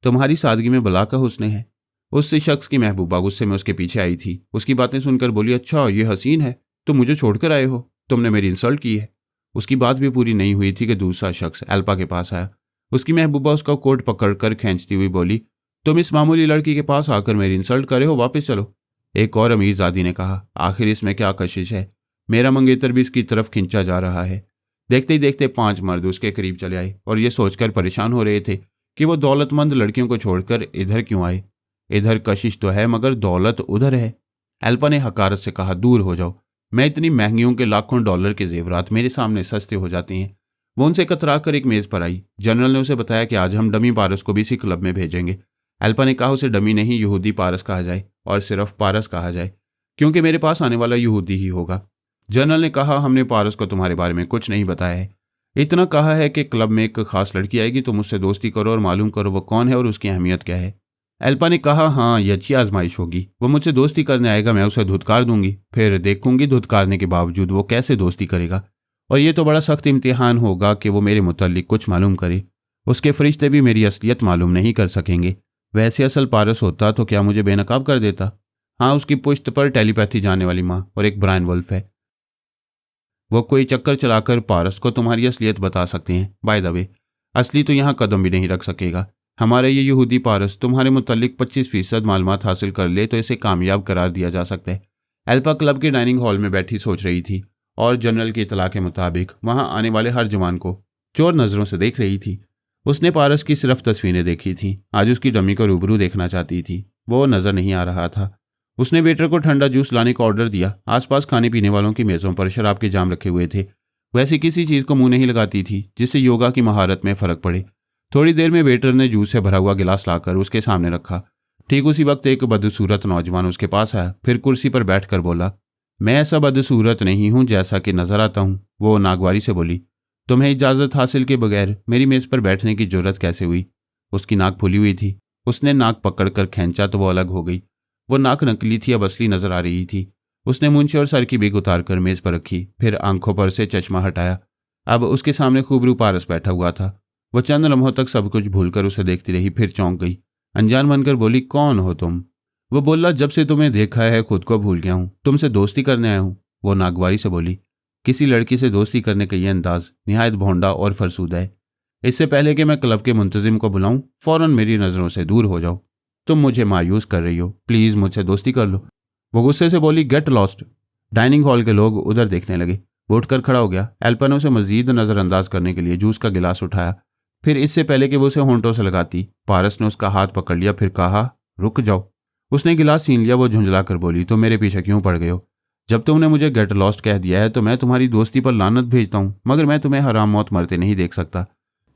तुम्हारी सादगी में बला का हुस्न है। उस शख्स की महबूबा गुस्से में उसके पीछे आई थी। उसकी बातें सुनकर बोली, अच्छा ये हसीन है, तुम मुझे छोड़कर आए हो, तुमने मेरी इंसल्ट की है। उसकी बात भी पूरी नहीं हुई थी कि दूसरा शख्स एल्पा के पास आया। उसकी महबूबा उसका कोट पकड़कर खींचती हुई बोली, तुम इस मामूली लड़की के पास आकर मेरी इंसल्ट करे हो, वापस चलो। एक और अमीरजादी ने कहा, आखिर इसमें क्या कशिश है, मेरा मंगेतर भी इसकी तरफ खिंचा जा रहा है। देखते ही देखते 5 मर्द उसके करीब चले आए और ये सोचकर परेशान हो रहे थे कि वो दौलतमंद लड़कियों को छोड़कर इधर क्यों आए। इधर कशिश तो है, मगर दौलत उधर है। एल्पा ने हकारत से कहा, दूर हो जाओ, मैं इतनी महंगियों के लाखों डॉलर के जेवरात मेरे सामने सस्ते हो जाते हैं। वो उनसे कतरा कर एक मेज़ पर आई। जनरल ने उसे बताया कि आज हम डमी पारस को भी इसी क्लब में भेजेंगे। एल्पा ने कहा, उसे डमी नहीं यहूदी पारस कहा जाए, और सिर्फ पारस कहा जाए, क्योंकि मेरे पास आने वाला यहूदी ही होगा। जनरल ने कहा, हमने पारस को तुम्हारे बारे में कुछ नहीं बताया है, इतना कहा है कि क्लब में एक खास लड़की आएगी, तुम उससे दोस्ती करो और मालूम करो वो कौन है और उसकी अहमियत क्या है। एल्पा ने कहा, हाँ ये अच्छी आजमाइश होगी। वो मुझसे दोस्ती करने आएगा, मैं उसे धुतकार दूंगी, फिर देखूंगी धुतकारने के बावजूद वो कैसे दोस्ती करेगा। और ये तो बड़ा सख्त इम्तिहान होगा कि वो मेरे मुतल्लिक कुछ मालूम करे। उसके फरिश्ते भी मेरी असलियत मालूम नहीं कर सकेंगे। वैसे असल पारस होता तो क्या मुझे बेनकाब कर देता? हाँ, उसकी पुश्त पर टेलीपैथी जाने वाली माँ और एक ब्रायन वुल्फ है। वो कोई चक्कर चलाकर पारस को तुम्हारी असलियत बता सकते हैं। बाय द वे, असली तो यहाँ कदम भी नहीं रख सकेगा। हमारा ये यहूदी पारस तुम्हारे मुतल्लिक 25% मालूमात हासिल कर ले तो इसे कामयाब करार दिया जा सकता है। एल्पा क्लब के डाइनिंग हॉल में बैठी सोच रही थी और जनरल की इतला के मुताबिक वहां आने वाले हर जवान को चोर नजरों से देख रही थी। उसने पारस की सिर्फ तस्वीरें देखी थी, आज उसकी डमी को रूबरू देखना चाहती थी। वो नजर नहीं आ रहा था। उसने वेटर को ठंडा जूस लाने का ऑर्डर दिया। आसपास खाने पीने वालों की मेज़ों पर शराब के जाम रखे हुए थे। वैसे किसी चीज़ को मुंह नहीं लगाती थी जिससे योगा की महारत में फ़र्क पड़े। थोड़ी देर में वेटर ने जूस से भरा हुआ गिलास लाकर उसके सामने रखा। ठीक उसी वक्त एक बदसूरत नौजवान उसके पास आया, फिर कुर्सी पर बैठकर बोला, मैं ऐसा बदसूरत नहीं हूं जैसा कि नजर आता हूं। वो नागवारी से बोली, तुम्हें इजाज़त हासिल के बगैर मेरी मेज़ पर बैठने की जरूरत कैसे हुई? उसकी नाक फूली हुई थी। उसने नाक पकड़कर खींचा तो वो अलग हो गई। वो नाक नकली थी, अब असली नजर आ रही थी। उसने मुंशी और सर की बिग उतार कर मेज़ पर रखी, फिर आंखों पर से चश्मा हटाया। अब उसके सामने खूबरू पारस बैठा हुआ था। वो चंद लम्हों तक सब कुछ भूलकर उसे देखती रही, फिर चौंक गई। अनजान बनकर बोली, कौन हो तुम? वो बोला, जब से तुम्हें देखा है खुद को भूल गया हूं, तुमसे दोस्ती करने आया हूं। वो नागवारी से बोली, किसी लड़की से दोस्ती करने का यह अंदाज निहायत भोंडा और फरसूदा है। इससे पहले कि मैं क्लब के मुंतजिम को बुलाऊं, फौरन मेरी नज़रों से दूर हो जाओ। तुम मुझे मायूस कर रही हो, प्लीज़ मुझसे दोस्ती कर लो। वो गुस्से से बोली, गेट लॉस्ट। डाइनिंग हॉल के लोग उधर देखने लगे। वो उठकर खड़ा हो गया। एल्पा ने उसे मजीद नज़रअंदाज करने के लिए जूस का गिलास उठाया। फिर इससे पहले कि वो उसे होंठों से लगाती, पारस ने उसका हाथ पकड़ लिया, फिर कहा, रुक जाओ। उसने गिलास छीन लिया। वो झुंझला कर बोली, तुम मेरे पीछे क्यों पड़ गए हो? जब तुमने मुझे गेट लॉस्ट कह दिया है तो मैं तुम्हारी दोस्ती पर लानत भेजता हूँ, मगर मैं तुम्हें हराम मौत मरते नहीं देख सकता।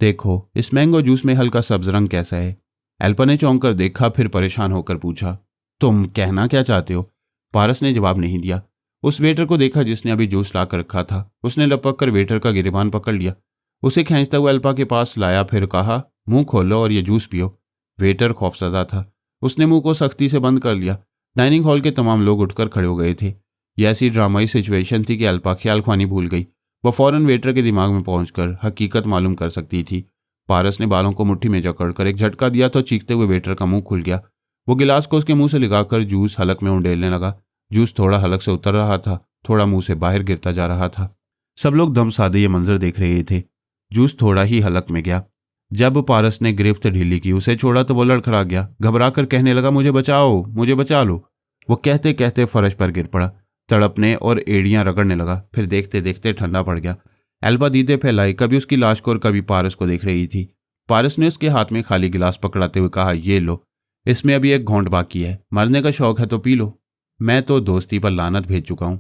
देखो इस मैंगो जूस में हल्का सब्ज रंग कैसा है? एल्पा ने चौंक कर देखा, फिर परेशान होकर पूछा, तुम कहना क्या चाहते हो? पारस ने जवाब नहीं दिया। उस वेटर को देखा जिसने अभी जूस ला कर रखा था। उसने लपक कर वेटर का गिरेबान पकड़ लिया, उसे खींचता हुआ एल्पा के पास लाया, फिर कहा, मुंह खोलो और ये जूस पियो। वेटर खौफजदा था। उसने मुंह को सख्ती से बंद कर लिया। डाइनिंग हॉल के तमाम लोग उठकर खड़े हो गए थे। यह ऐसी ड्रामाई सिचुएशन थी कि एल्पा ख्याल ख्वानी भूल गई। वह फौरन वेटर के दिमाग में पहुंचकर हकीकत मालूम कर सकती थी। पारस ने बालों को मुट्ठी में जकड़कर एक झटका दिया तो चीखते हुए वेटर का मुंह खुल गया। वो गिलास को उसके मुंह से लगाकर जूस हलक में उंडेलने लगा। जूस थोड़ा हलक से उतर रहा था, थोड़ा मुंह से बाहर गिरता जा रहा था। सब लोग दम साधे ये मंजर देख रहे थे। जूस थोड़ा ही हलक में गया। जब पारस ने गिरफ्त ढीली की, उसे छोड़ा तो वो लड़खड़ा गया। घबरा कर कहने लगा, मुझे बचाओ, मुझे बचा लो। वो कहते कहते फर्श पर गिर पड़ा, तड़पने और एड़ियां रगड़ने लगा। फिर देखते देखते ठंडा पड़ गया। एल्पा दीदे फैलाई, कभी उसकी लाश को और कभी पारस को देख रही थी। पारस ने उसके हाथ में खाली गिलास पकड़ाते हुए कहा, ये लो, इसमें अभी एक घोंट बाकी है, मरने का शौक है तो पी लो। मैं तो दोस्ती पर लानत भेज चुका हूं।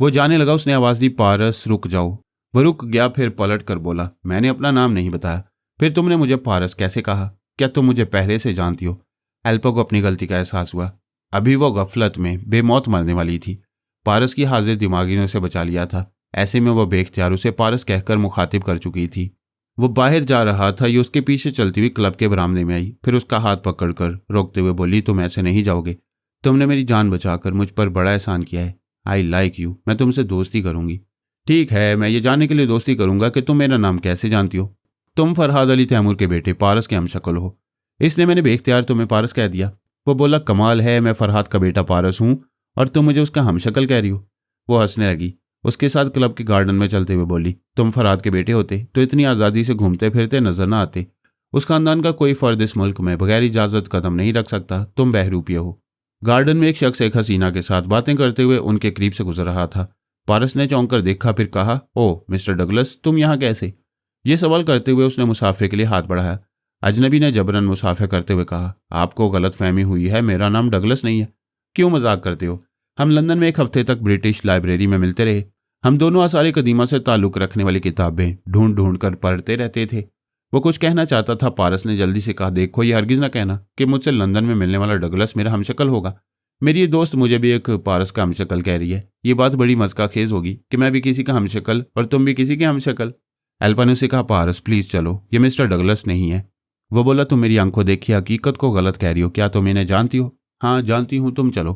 वो जाने लगा। उसने आवाज दी, पारस रुक जाओ। वो रुक गया, फिर पलट कर बोला, मैंने अपना नाम नहीं बताया। फिर तुमने मुझे पारस कैसे कहा? क्या तुम मुझे पहले से जानती हो? एल्पा को अपनी गलती का एहसास हुआ। अभी वो गफलत में बेमौत मरने वाली थी। पारस की हाजिर दिमागी ने उसे बचा लिया था। ऐसे में वो बेख्तियार उसे पारस कहकर मुखातिब कर चुकी थी। वो बाहर जा रहा था, ये उसके पीछे चलती हुई क्लब के बरामदे में आई, फिर उसका हाथ पकड़कर रोकते हुए बोली, तुम ऐसे नहीं जाओगे। तुमने मेरी जान बचाकर मुझ पर बड़ा एहसान किया है। आई लाइक यू, मैं तुमसे दोस्ती करूंगी। ठीक है, मैं ये जानने के लिए दोस्ती करूंगा कि तुम मेरा नाम कैसे जानती हो। तुम फरहाद अली तैमूर के बेटे पारस के हमशक्ल हो, इसलिए मैंने बेख्तियार तुम्हें पारस कह दिया। वो बोला, कमाल है, मैं फरहाद का बेटा पारस हूँ और तुम मुझे उसका हमशक्ल कह रही हो। वो हंसने लगी। उसके साथ क्लब के गार्डन में चलते हुए बोली, तुम फरहाद के बेटे होते तो इतनी आज़ादी से घूमते फिरते नजर न आते। उस खानदान का कोई फर्द इस मुल्क में बगैर इजाज़त कदम नहीं रख सकता। तुम बहरूपिया हो। गार्डन में एक शख्स एक हसीना के साथ बातें करते हुए उनके करीब से गुजर रहा था। पारस ने चौंक कर देखा, फिर कहा, ओह मिस्टर डगलस, तुम यहाँ कैसे? ये सवाल करते हुए उसने मुसाफे के लिए हाथ बढ़ाया। अजनबी ने जबरन मुसाफे करते हुए कहा, आपको गलत फहमी हुई है, मेरा नाम डगलस नहीं है। क्यों मजाक करते हो? हम लंदन में एक हफ्ते तक ब्रिटिश लाइब्रेरी में मिलते रहे। हम दोनों आसार कदीमा से ताल्लुक़ रखने वाली किताबें ढूंढ ढूंढ कर पढ़ते रहते थे। वो कुछ कहना चाहता था। पारस ने जल्दी से कहा, देखो ये हरगिज़ ना कहना कि मुझसे लंदन में मिलने वाला डगलस मेरा हमशक्ल होगा। मेरी ये दोस्त मुझे भी एक पारस का हमशक्ल कह रही है। ये बात बड़ी मज़का खेज होगी कि मैं भी किसी का हमशक्ल और तुम भी किसी के हमशक्ल। एल्पा ने उसे कहा, पारस प्लीज़ चलो, ये मिस्टर डगलस नहीं है। वो बोला, तुम मेरी आंखों देखी हकीकत को गलत कह रही हो। क्या तुम इन्हें जानती हो? हाँ जानती हूँ। तुम चलो।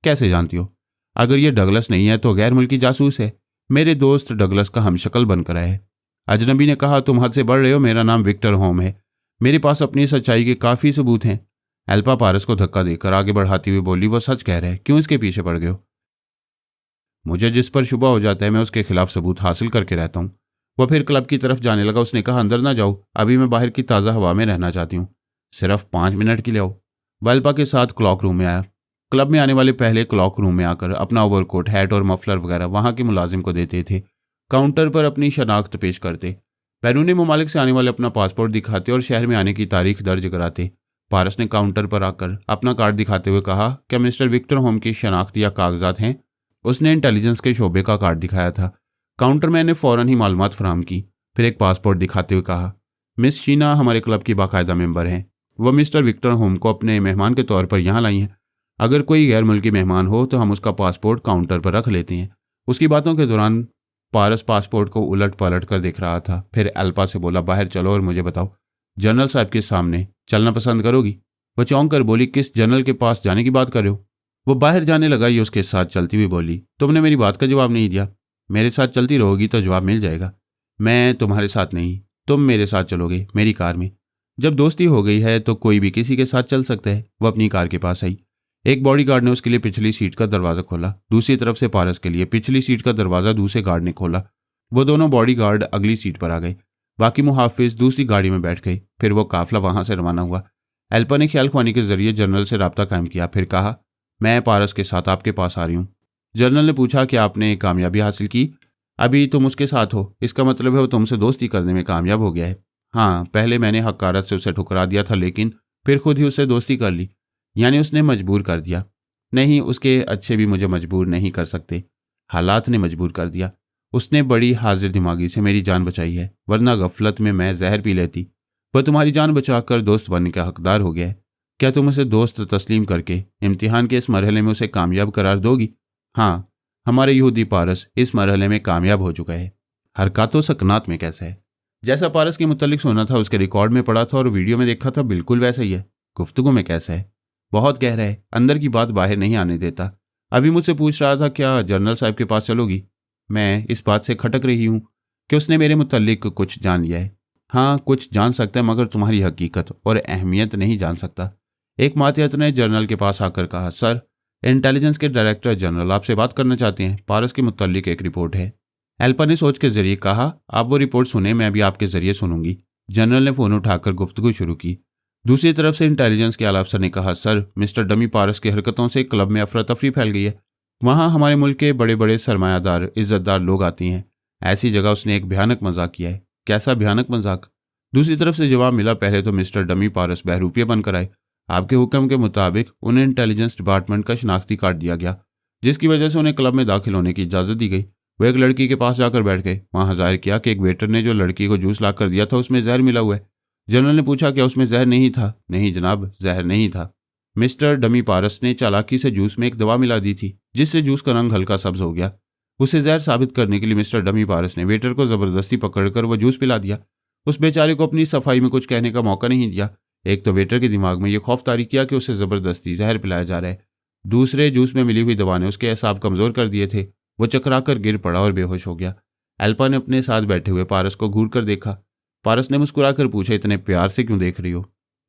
कैसे जानती हो? अगर ये डगलस नहीं है तो गैर मुल्की जासूस है। मेरे दोस्त डगलस का हमशक्ल बनकर आए। अजनबी ने कहा, तुम हद से बढ़ रहे हो। मेरा नाम विक्टर होम है। मेरे पास अपनी सच्चाई के काफ़ी सबूत हैं। एल्पा पारस को धक्का देकर आगे बढ़ाती हुई बोली, वो सच कह रहे हैं, क्यों इसके पीछे पड़ गए हो? मुझे जिस पर शुबा हो जाता है मैं उसके खिलाफ सबूत हासिल करके रहता हूँ। वह फिर क्लब की तरफ जाने लगा। उसने कहा, अंदर ना जाओ, अभी मैं बाहर की ताज़ा हवा में रहना चाहती हूँ। सिर्फ 5 मिनट के लिए आओ। वल्पा के साथ क्लॉक रूम में आया। क्लब में आने वाले पहले क्लॉक रूम में आकर अपना ओवरकोट, हैट और मफलर वगैरह वहां के मुलाजिम को देते थे। काउंटर पर अपनी शनाख्त पेश करते, बैरूनी ममालिक से आने वाले अपना पासपोर्ट दिखाते और शहर में आने की तारीख दर्ज कराते। पारस ने काउंटर पर आकर अपना कार्ड दिखाते हुए कहा, क्या मिस्टर विक्टर होम की शनाख्त या कागजात हैं? उसने इंटेलिजेंस के शोबे का कार्ड दिखाया था। काउंटर मैन ने फौरन ही मालूमात फराहम की। फिर एक पासपोर्ट दिखाते हुए कहा, मिस शीना हमारे क्लब की बाकायदा मेंबर हैं। वह मिस्टर विक्टर होम को अपने मेहमान के तौर पर यहाँ लाई हैं। अगर कोई गैर मुल्की मेहमान हो तो हम उसका पासपोर्ट काउंटर पर रख लेते हैं। उसकी बातों के दौरान पारस पासपोर्ट को उलट पलट कर देख रहा था। फिर एल्पा से बोला, बाहर चलो और मुझे बताओ, जनरल साहब के सामने चलना पसंद करोगी? वह चौंक कर बोली, किस जनरल के पास जाने की बात कर रहे हो? वो बाहर जाने लगा। ये उसके साथ चलती हुई बोली, तुमने मेरी बात का जवाब नहीं दिया। मेरे साथ चलती रहोगी तो जवाब मिल जाएगा। मैं तुम्हारे साथ नहीं, तुम मेरे साथ चलोगे, मेरी कार में। जब दोस्ती हो गई है तो कोई भी किसी के साथ चल सकता है। वह अपनी कार के पास आई। एक बॉडीगार्ड ने उसके लिए पिछली सीट का दरवाज़ा खोला। दूसरी तरफ से पारस के लिए पिछली सीट का दरवाज़ा दूसरे गार्ड ने खोला। वो दोनों बॉडीगार्ड अगली सीट पर आ गए। बाकी मुहाफिज दूसरी गाड़ी में बैठ गए। फिर वो काफिला वहां से रवाना हुआ। एल्पा ने ख्याल ख्वानी के जरिए जनरल से रब्ता कायम किया। फिर कहा, मैं पारस के साथ आपके पास आ रही हूँ। जनरल ने पूछा, कि आपने कामयाबी हासिल की? अभी तुम उसके साथ हो, इसका मतलब है वो तुमसे दोस्ती करने में कामयाब हो गया है। हाँ, पहले मैंने हकारत से उसे ठुकरा दिया था, लेकिन फिर खुद ही उससे दोस्ती कर ली। यानी उसने मजबूर कर दिया? नहीं, उसके अच्छे भी मुझे मजबूर नहीं कर सकते। हालात ने मजबूर कर दिया। उसने बड़ी हाजिर दिमागी से मेरी जान बचाई है, वरना गफलत में मैं जहर पी लेती। वह तुम्हारी जान बचाकर दोस्त बनने का हकदार हो गया है। क्या तुम उसे दोस्त तस्लीम करके इम्तिहान के इस मरहले में उसे कामयाब करार दोगी? हाँ, हमारे यहूदी पारस इस मरहले में कामयाब हो चुका है। हरकत सकनात में कैसा है? जैसा पारस के मुतालिक सुना था, उसके रिकॉर्ड में पढ़ा था और वीडियो में देखा था, बिल्कुल वैसा ही है। गुफ्तगू में कैसा है? बहुत गहरा है, अंदर की बात बाहर नहीं आने देता। अभी मुझसे पूछ रहा था, क्या जनरल साहब के पास चलोगी? मैं इस बात से खटक रही हूँ कि उसने मेरे मुतालिक कुछ जान लिया है। हाँ, कुछ जान सकता है, मगर तुम्हारी हकीकत और अहमियत नहीं जान सकता। एक मातहत ने जनरल के पास आकर कहा, सर, इंटेलिजेंस के डायरेक्टर जनरल आपसे बात करना चाहते हैं। पारस के मुतालिक एक रिपोर्ट है। एल्पा ने सोच के जरिए कहा, आप वो रिपोर्ट सुने, मैं भी आपके जरिए सुनूंगी। जनरल ने फोन उठाकर गुफ्तगू शुरू की। दूसरी तरफ से इंटेलिजेंस के आला अफसर ने कहा, सर, मिस्टर डमी पारस की हरकतों से क्लब में अफरा तफरी फैल गई है। वहाँ हमारे मुल्क के बड़े बड़े सरमायादार इज्जतदार लोग आती हैं। ऐसी जगह उसने एक भयानक मजाक किया है। कैसा भयानक मजाक? दूसरी तरफ से जवाब मिला, पहले तो मिस्टर डमी पारस बहरूपिया बनकर आए। आपके हुक्म के मुताबिक उन्हें इंटेलिजेंस डिपार्टमेंट का शनाख्ती कार्ड दिया गया, जिसकी वजह से उन्हें क्लब में दाखिल होने की इजाज़त दी गई। वो एक लड़की के पास जाकर बैठ गए। वहाँ जाहिर किया कि एक वेटर ने जो लड़की को जूस ला कर दिया था उसमें जहर मिला हुआ है। जनरल ने पूछा, क्या उसमें जहर नहीं था? नहीं जनाब, जहर नहीं था। मिस्टर डमी पारस ने चालाकी से जूस में एक दवा मिला दी थी, जिससे जूस का रंग हल्का सब्ज हो गया। उसे जहर साबित करने के लिए मिस्टर डमी पारस ने वेटर को जबरदस्ती पकड़कर वह जूस पिला दिया। उस बेचारे को अपनी सफाई में कुछ कहने का मौका नहीं दिया। एक तो वेटर के दिमाग में यह खौफ तारी किया कि उसे जबरदस्ती जहर पिलाया जा रहा है। दूसरे, जूस में मिली हुई दवा ने उसके एहसाब कमजोर कर दिए थे। वो चकराकर गिर पड़ा और बेहोश हो गया। एल्पा ने अपने साथ बैठे हुए पारस को घूर कर देखा। पारस ने मुस्कुराकर पूछा, इतने प्यार से क्यों देख रही हो?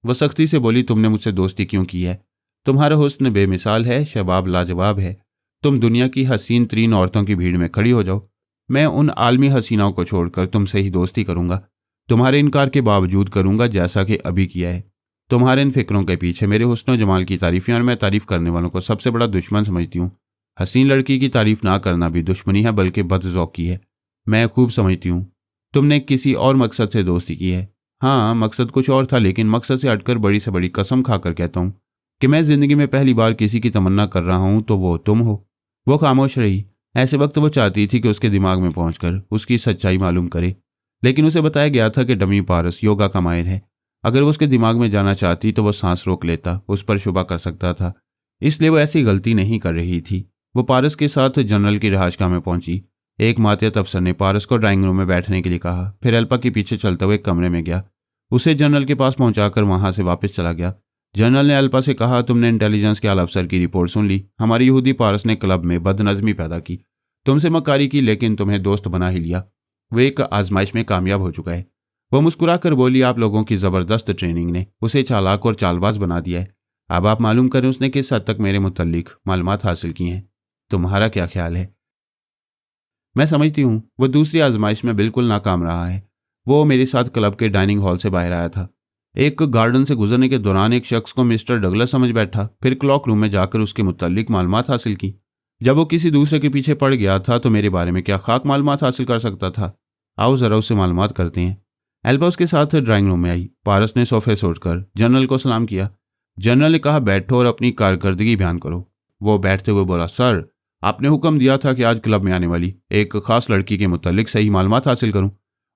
वह सख्ती से बोली, तुमने मुझसे दोस्ती क्यों की है? तुम्हारा हुस्न बेमिसाल है, शबाब लाजवाब है। तुम दुनिया की हसीन तरीन औरतों की भीड़ में खड़ी हो जाओ। मैं उन आलमी हसीनाओं को छोड़कर तुमसे ही दोस्ती करूंगा। तुम्हारे इनकार के बावजूद करूंगा, जैसा कि अभी किया है। तुम्हारे इन फिक्रों के पीछे मेरे हुस्न और जमाल की तारीफें, और मैं तारीफ करने वालों को सबसे बड़ा दुश्मन समझती हूँ। हसीन लड़की की तारीफ ना करना भी दुश्मनी है, बल्कि बदज़ौकी है। मैं खूब समझती हूँ तुमने किसी और मकसद से दोस्ती की है। हाँ, मकसद कुछ और था, लेकिन मकसद से हटकर बड़ी से बड़ी कसम खाकर कहता हूँ कि मैं जिंदगी में पहली बार किसी की तमन्ना कर रहा हूँ तो वो तुम हो। वो खामोश रही। ऐसे वक्त वो चाहती थी कि उसके दिमाग में पहुंचकर उसकी सच्चाई मालूम करे, लेकिन उसे बताया गया था कि डमी पारस योगा का माहिर है। अगर वो उसके दिमाग में जाना चाहती तो वो सांस रोक लेता, उस पर शुबा कर सकता था। इसलिए वो ऐसी गलती नहीं कर रही थी। वो पारस के साथ जनरल की रिहाइशगाह में पहुंची। एक मातहत अफसर ने पारस को ड्राइंग रूम में बैठने के लिए कहा। फिर एल्पा के पीछे चलते हुए कमरे में गया। उसे जनरल के पास पहुंचाकर वहां से वापस चला गया। जनरल ने अल्पा से कहा, तुमने इंटेलिजेंस के आला अफसर की रिपोर्ट सुन ली। हमारी यहूदी पारस ने क्लब में बदनज़मी पैदा की, तुमसे मक्कारी की, लेकिन तुम्हें दोस्त बना ही लिया। वो एक आजमाइश में कामयाब हो चुका है। वो मुस्कुराकर बोली, आप लोगों की ज़बरदस्त ट्रेनिंग ने उसे चालाक और चालबाज बना दिया है। अब आप मालूम करें उसने किस हद तक मेरे मुतल्लिक मालूमात हासिल की हैं। तुम्हारा क्या ख्याल है? मैं समझती हूँ वो दूसरी आजमाइश में बिल्कुल नाकाम रहा है। वो मेरे साथ क्लब के डाइनिंग हॉल से बाहर आया था। एक गार्डन से गुजरने के दौरान एक शख्स को मिस्टर डगलस समझ बैठा, फिर क्लॉक रूम में जाकर उसके मुतल्लिक मालूमात हासिल की। जब वो किसी दूसरे के पीछे पड़ गया था तो मेरे बारे में क्या खाक मालूमात हासिल कर सकता था। आओ ज़रा उससे मालूमात करते हैं। एल्बा उसके साथ ड्राइंग रूम में आई। पारस ने सोफे से उठकर जनरल को सलाम किया। जनरल ने कहा, बैठो और अपनी कारकर्दगी बयान करो। वो बैठते हुए बोला, सर आपने हुक्म दिया था कि आज क्लब में आने वाली एक खास लड़की के मुतल्लिक सही मालूमात हासिल करूं।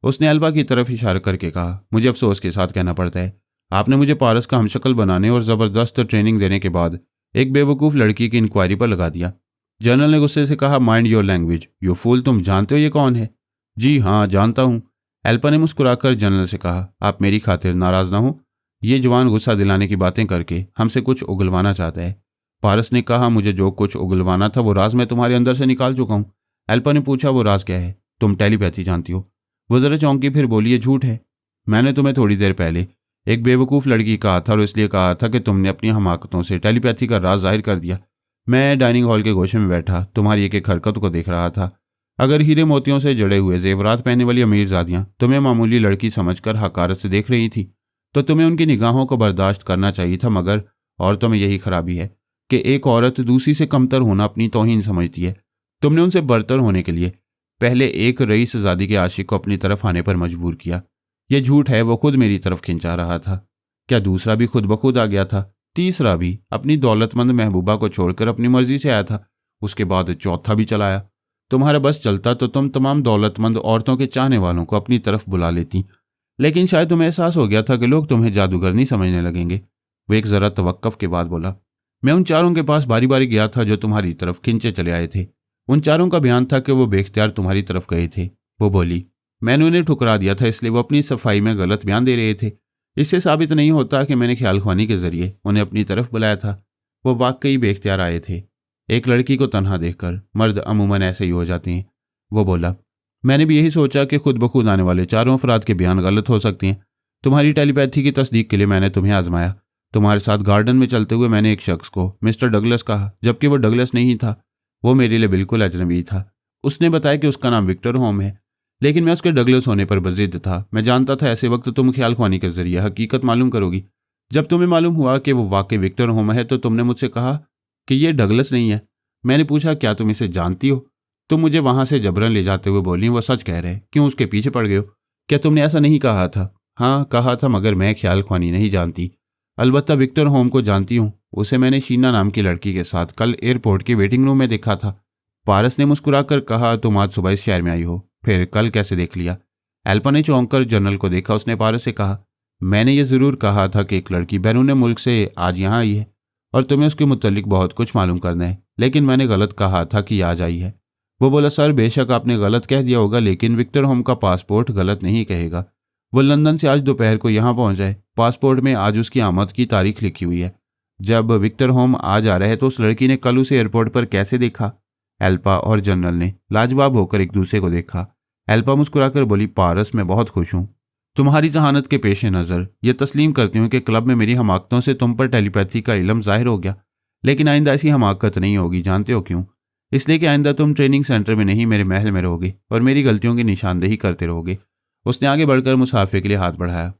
उसने एल्बा की तरफ इशारा करके कहा, मुझे अफसोस के साथ कहना पड़ता है, आपने मुझे पारस का हमशक्ल बनाने और ज़बरदस्त ट्रेनिंग देने के बाद एक बेवकूफ़ लड़की की इंक्वायरी पर लगा दिया। जनरल ने गुस्से से कहा, mind your language you fool, तुम जानते हो ये कौन है? जी हाँ जानता हूँ। एल्पा ने मुस्कुराकर जनरल से कहा, आप मेरी खातिर नाराज़ ना हो। ये जवान गुस्सा दिलाने की बातें करके हमसे कुछ उगलवाना चाहता है। पारस ने कहा, मुझे जो कुछ उगलवाना था वो राज मैं तुम्हारे अंदर से निकाल चुका हूँ। एल्पा ने पूछा, वो राज क्या है? तुम टेलीपैथी जानती हो। वो ज़रा चौंकी, फिर बोली, ये झूठ है। मैंने तुम्हें थोड़ी देर पहले एक बेवकूफ़ लड़की कहा था और इसलिए कहा था कि तुमने अपनी हमाकतों से टेलीपैथी का राज जाहिर कर दिया। मैं डाइनिंग हॉल के गोशे में बैठा तुम्हारी एक हरकत को देख रहा था। अगर हीरे मोतियों से जड़े हुए जेवरात पहनने वाली अमीरजादियां तुम्हें मामूली लड़की समझकर हकारत से देख रही थी तो तुम्हें उनकी निगाहों को बर्दाश्त करना चाहिए था, मगर औरतों में यही खराबी है कि एक औरत दूसरी से कमतर होना अपनी तौहीन समझती है। तुमने उनसे बरतर होने के लिए पहले एक रईसजादी के आशिक को अपनी तरफ आने पर मजबूर किया। यह झूठ है, वो खुद मेरी तरफ खिंचा रहा था। क्या दूसरा भी खुद ब खुद आ गया था? तीसरा भी अपनी दौलतमंद महबूबा को छोड़कर अपनी मर्जी से आया था। उसके बाद चौथा भी चलाया। तुम्हारा बस चलता तो तुम तमाम दौलतमंद औरतों के चाहने वालों को अपनी तरफ बुला लेती, लेकिन शायद तुम्हें एहसास हो गया था कि लोग तुम्हें जादूगर नहीं समझने लगेंगे। वो एक ज़रा तवक्कुफ के बाद बोला, मैं उन चारों के पास बारी बारी गया था जो तुम्हारी तरफ खिंचे चले आए थे। उन चारों का बयान था कि वो बेख्तियार तुम्हारी तरफ गए थे। वो बोली, मैंने उन्हें ठुकरा दिया था, इसलिए वो अपनी सफाई में गलत बयान दे रहे थे। इससे साबित नहीं होता कि मैंने ख्याल ख्वानी के जरिए उन्हें अपनी तरफ बुलाया था। वो वाकई बेख्तियार आए थे। एक लड़की को तन्हा देखकर मर्द अमूमन ऐसे ही हो जाते हैं। वो बोला, मैंने भी यही सोचा कि खुद ब खुद आने वाले चारों अफराद के बयान गलत हो सकते हैं। तुम्हारी टेलीपैथी की तस्दीक के लिए मैंने तुम्हें आजमाया। तुम्हारे साथ गार्डन में चलते हुए मैंने एक शख्स को मिस्टर डगलस कहा, जबकि वो डगलस नहीं था। वो मेरे लिए बिल्कुल अजनबी था। उसने बताया कि उसका नाम विक्टर होम है, लेकिन मैं उसके डगलस होने पर बज़िद था। मैं जानता था ऐसे वक्त तुम ख्याल ख्वानी के जरिए हकीकत मालूम करोगी। जब तुम्हें मालूम हुआ कि वो वाकई विक्टर होम है तो तुमने मुझसे कहा कि ये डगलस नहीं है। मैंने पूछा, क्या तुम इसे जानती हो? तुम मुझे वहां से जबरन ले जाते हुए बोली, वो सच कह रहे, क्यों उसके पीछे पड़ गए हो? क्या तुमने ऐसा नहीं कहा था? हाँ कहा था, मगर मैं ख्याल ख्वानी नहीं जानती। अलबत्ता विक्टर होम को जानती हूँ। उसे मैंने शीना नाम की लड़की के साथ कल एयरपोर्ट के वेटिंग रूम में देखा था। पारस ने मुस्कुराकर कहा, तुम आज सुबह इस शहर में आई हो, फिर कल कैसे देख लिया? एल्पा ने चौंक कर जनरल को देखा। उसने पारस से कहा, मैंने ये ज़रूर कहा था कि एक लड़की बैरून मुल्क से आज यहाँ आई है और तुम्हें उसके मुतल्लिक बहुत कुछ मालूम करना है, लेकिन मैंने गलत कहा था कि आज आई है। वो बोला, सर बेशक आपने गलत कह दिया होगा, लेकिन विक्टर होम का पासपोर्ट गलत नहीं कहेगा। वो लंदन से आज दोपहर को यहाँ पहुँच जाए। पासपोर्ट में आज उसकी आमद की तारीख लिखी हुई है। जब विक्टर होम आज आ रहा है तो उस लड़की ने कल उसे एयरपोर्ट पर कैसे देखा? एल्पा और जनरल ने लाजवाब होकर एक दूसरे को देखा। एल्पा मुस्कुराकर बोली, पारस मैं बहुत खुश हूँ। तुम्हारी जहानत के पेश नज़र ये तस्लीम करती हूँ कि क्लब में मेरी हमाकतों से तुम पर टेलीपैथी का इल्म जाहिर हो गया, लेकिन आइंदा ऐसी हमाकत नहीं होगी। जानते हो क्यों? इसलिए कि आइंदा तुम ट्रेनिंग सेंटर में नहीं मेरे महल में रहोगे और मेरी गलतियों की निशानदेही करते रहोगे। उसने आगे बढ़कर मुसाफे के लिए हाथ बढ़ाया।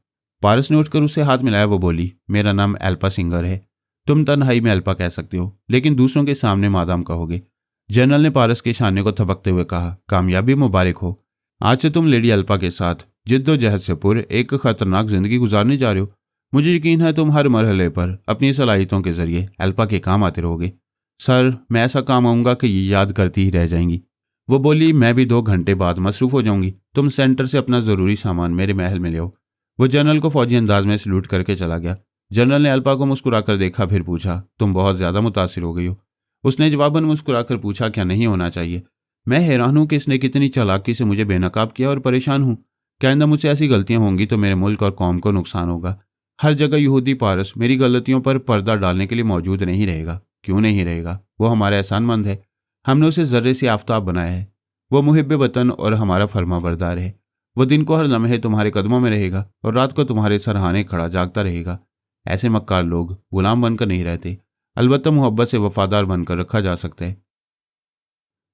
पारस ने उठकर उससे हाथ मिलाया। वो बोली, मेरा नाम एल्पा सिंगर है। तुम तन्हाई में एल्पा कह सकते हो, लेकिन दूसरों के सामने मादाम कहोगे। जनरल ने पारस के शाने को थपकते हुए कहा, कामयाबी मुबारक हो। आज से तुम लेडी अल्पा के साथ जिद्दोजहद से पुर एक खतरनाक जिंदगी गुजारने जा रहे हो। मुझे यकीन है तुम हर मरहले पर अपनी सलाहियतों के जरिए अल्पा के काम आते रहोगे। सर मैं ऐसा काम आऊँगा कि ये याद करती ही रह जाएंगी। वो बोली, मैं भी 2 घंटे बाद मसरूफ़ हो जाऊंगी। तुम सेंटर से अपना ज़रूरी सामान मेरे महल में ले आओ। वो जनरल को फौजी अंदाज में सल्यूट करके चला गया। जनरल ने अल्पा को मुस्कुराकर देखा, फिर पूछा, तुम बहुत ज़्यादा मुतासिर हो गई हो? उसने जवाबन मुस्कुराकर पूछा, क्या नहीं होना चाहिए? मैं हैरान हूँ कि इसने कितनी चालाकी से मुझे बेनकाब किया और परेशान हूँ। क्या आइंदा मुझसे ऐसी गलतियां होंगी तो मेरे मुल्क और कौम को नुकसान होगा। हर जगह यहूदी पारस मेरी गलतियों पर पर्दा डालने के लिए मौजूद नहीं रहेगा। क्यों नहीं रहेगा? वो हमारा एहसानमंद है। हमने उसे जर्रे से आफताब बनाया है। वो मुहिब वतन और हमारा फर्माबरदार है। वो दिन को हर लम्हे तुम्हारे कदमों में रहेगा और रात को तुम्हारे सरहाने खड़ा जागता रहेगा। ऐसे मक्कार लोग गुलाम बनकर नहीं रहते, अलबत्ता मोहब्बत से वफादार बनकर रखा जा सकता है।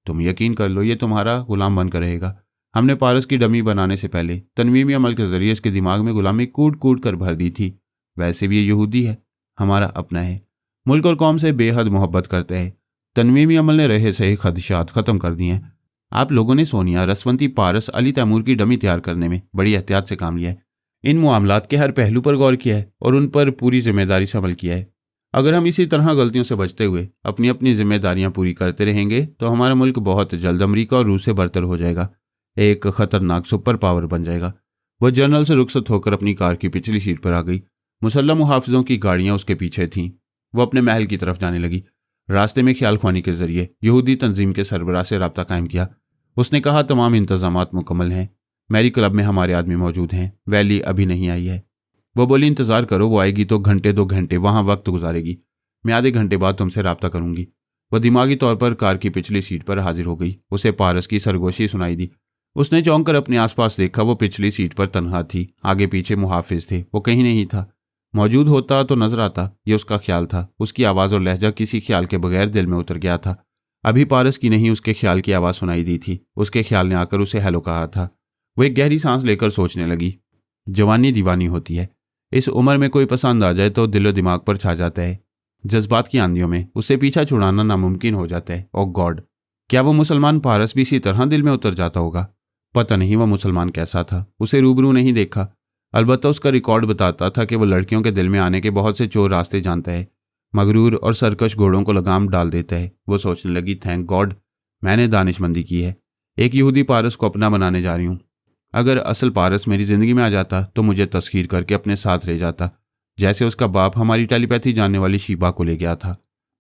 तुम यकीन कर लो, ये तुम्हारा गुलाम बनकर रहेगा। हमने पारस की डमी बनाने से पहले तनवीमी अमल के जरिए इसके दिमाग में गुलामी कूट कूट कर भर दी थी। वैसे भी ये यहूदी है, हमारा अपना है, मुल्क और कौम से बेहद मोहब्बत करता है। तनवीमी अमल ने रहे सही खदशात खत्म कर दिए हैं। आप लोगों ने सोनिया, रसवंती, पारस, अली तैमूर की डमी तैयार करने में बड़ी एहतियात से काम लिया है। इन मामलात के हर पहलू पर गौर किया है और उन पर पूरी जिम्मेदारी से अमल किया है। अगर हम इसी तरह गलतियों से बचते हुए अपनी अपनी जिम्मेदारियां पूरी करते रहेंगे तो हमारा मुल्क बहुत जल्द अमेरिका और रूस से बरतर हो जाएगा, एक खतरनाक सुपर पावर बन जाएगा। वह जनरल से रुखसत होकर अपनी कार की पिछली सीट पर आ गई। मुसल्लह मुहाफिजों की गाड़ियां उसके पीछे थीं। वो अपने महल की तरफ जाने लगी। रास्ते में ख्याल ख्वानी के जरिए यहूदी तंजीम के सरबराह से रब्ता कायम किया। उसने कहा, तमाम इंतजामात मुकम्मल हैं, मैरी क्लब में हमारे आदमी मौजूद हैं, वैली अभी नहीं आई है। वो बोली, इंतजार करो, वो आएगी तो घंटे 2 घंटे वहां वक्त गुजारेगी। मैं आधे घंटे बाद तुमसे रब्ता करूंगी। वह दिमागी तौर पर कार की पिछली सीट पर हाजिर हो गई। उसे पारस की सरगोशी सुनाई दी। उसने चौंक कर अपने आसपास देखा। वो पिछली सीट पर तन्हा थी। आगे पीछे मुहाफिज थे। वो कहीं नहीं था। मौजूद होता तो नजर आता, ये उसका ख्याल था। उसकी आवाज़ और लहजा किसी ख्याल के बगैर दिल में उतर गया था। अभी पारस की नहीं, उसके ख्याल की आवाज़ सुनाई दी थी। उसके ख्याल ने आकर उसे हेलो कहा था। वो एक गहरी सांस लेकर सोचने लगी, जवानी दीवानी होती है। इस उम्र में कोई पसंद आ जाए तो दिलो दिमाग पर छा जाता है। जज्बात की आंधियों में उसे पीछा छुड़ाना नामुमकिन हो जाता है। ओ गॉड, क्या वो मुसलमान पारस भी इसी तरह दिल में उतर जाता होगा? पता नहीं वह मुसलमान कैसा था, उसे रूबरू नहीं देखा। अलबत्ता उसका रिकॉर्ड बताता था कि वह लड़कियों के दिल में आने के बहुत से चोर रास्ते जानता है, मगरूर और सरकश घोड़ों को लगाम डाल देता है। वो सोचने लगी, थैंक गॉड मैंने दानिशमंदी की है। एक यहूदी पारस को अपना बनाने जा रही हूँ। अगर असल पारस मेरी जिंदगी में आ जाता तो मुझे तस्खीर करके अपने साथ ले जाता, जैसे उसका बाप हमारी टेलीपैथी जानने वाली शीबा को ले गया था।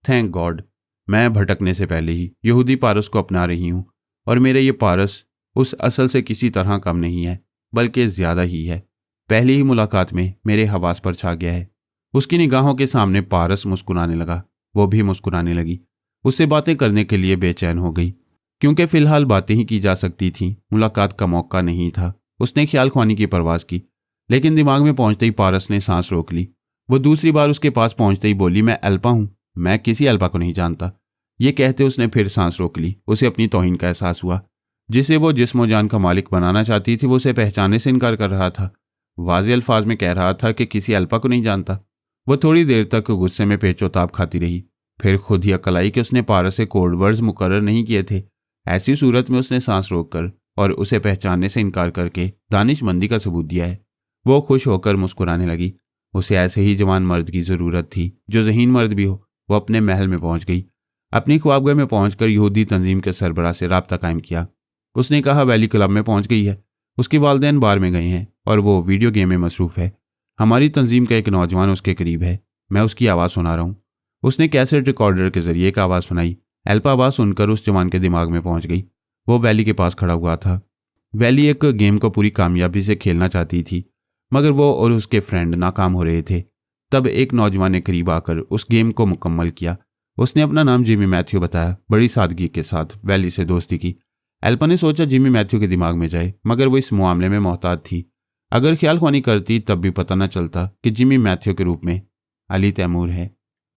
थैंक गॉड मैं भटकने से पहले ही यहूदी पारस को अपना रही हूँ, और मेरे ये पारस उस असल से किसी तरह कम नहीं है, बल्कि ज्यादा ही है। पहली ही मुलाकात में मेरे हवास पर छा गया है। उसकी निगाहों के सामने पारस मुस्कुराने लगा। वो भी मुस्कुराने लगी। उससे बातें करने के लिए बेचैन हो गई, क्योंकि फिलहाल बातें ही की जा सकती थीं, मुलाकात का मौका नहीं था। उसने ख्याल ख्वानी की परवाज की, लेकिन दिमाग में पहुंचते ही पारस ने सांस रोक ली। वो दूसरी बार उसके पास पहुंचते ही बोली, मैं अल्पा हूं, मैं किसी अल्पा को नहीं जानता। ये कहते उसने फिर सांस रोक ली। उसे अपनी तौहीन का एहसास हुआ। जिसे वो जिस्म जान का मालिक बनाना चाहती थी, वो उसे पहचानने से इनकार कर रहा था। वाज़े अल्फाज में कह रहा था कि किसी अल्पा को नहीं जानता। वो थोड़ी देर तक गुस्से में पेचोताब खाती रही, फिर खुद ही अकल आई कि उसने पारस से कोड वर्ड्स मुकर्रर नहीं किए थे। ऐसी सूरत में उसने सांस रोककर और उसे पहचानने से इनकार करके दानिशमंदी का सबूत दिया है। वो खुश होकर मुस्कुराने लगी। उसे ऐसे ही जवान मर्द की ज़रूरत थी, जो ज़हीन मर्द भी हो। वो अपने महल में पहुंच गई। अपनी ख्वाबगाह में पहुंचकर यहूदी तंजीम के सरबराह से राब्ता कायम किया। उसने कहा, वैली क्लब में पहुंच गई है। उसके वालिदैन बार में गए हैं और वो वीडियो गेम में मसरूफ़ है। हमारी तंजीम का एक नौजवान उसके करीब है। मैं उसकी आवाज़ सुना रहा हूँ। उसने कैसेट रिकॉर्डर के जरिए एक आवाज़ सुनाई। एल्पा आवाज़ सुनकर उस जवान के दिमाग में पहुंच गई। वो वैली के पास खड़ा हुआ था। वैली एक गेम को पूरी कामयाबी से खेलना चाहती थी, मगर वो और उसके फ्रेंड नाकाम हो रहे थे। तब एक नौजवान ने करीब आकर उस गेम को मुकम्मल किया। उसने अपना नाम जिमी मैथ्यू बताया। बड़ी सादगी के साथ वैली से दोस्ती की। एल्पा ने सोचा जिमी मैथ्यू के दिमाग में जाए, मगर वो इस मामले में मोहतात थी। अगर ख्याल ख्वानी करती तब भी पता न चलता कि जिमी मैथ्यू के रूप में अली तैमूर है।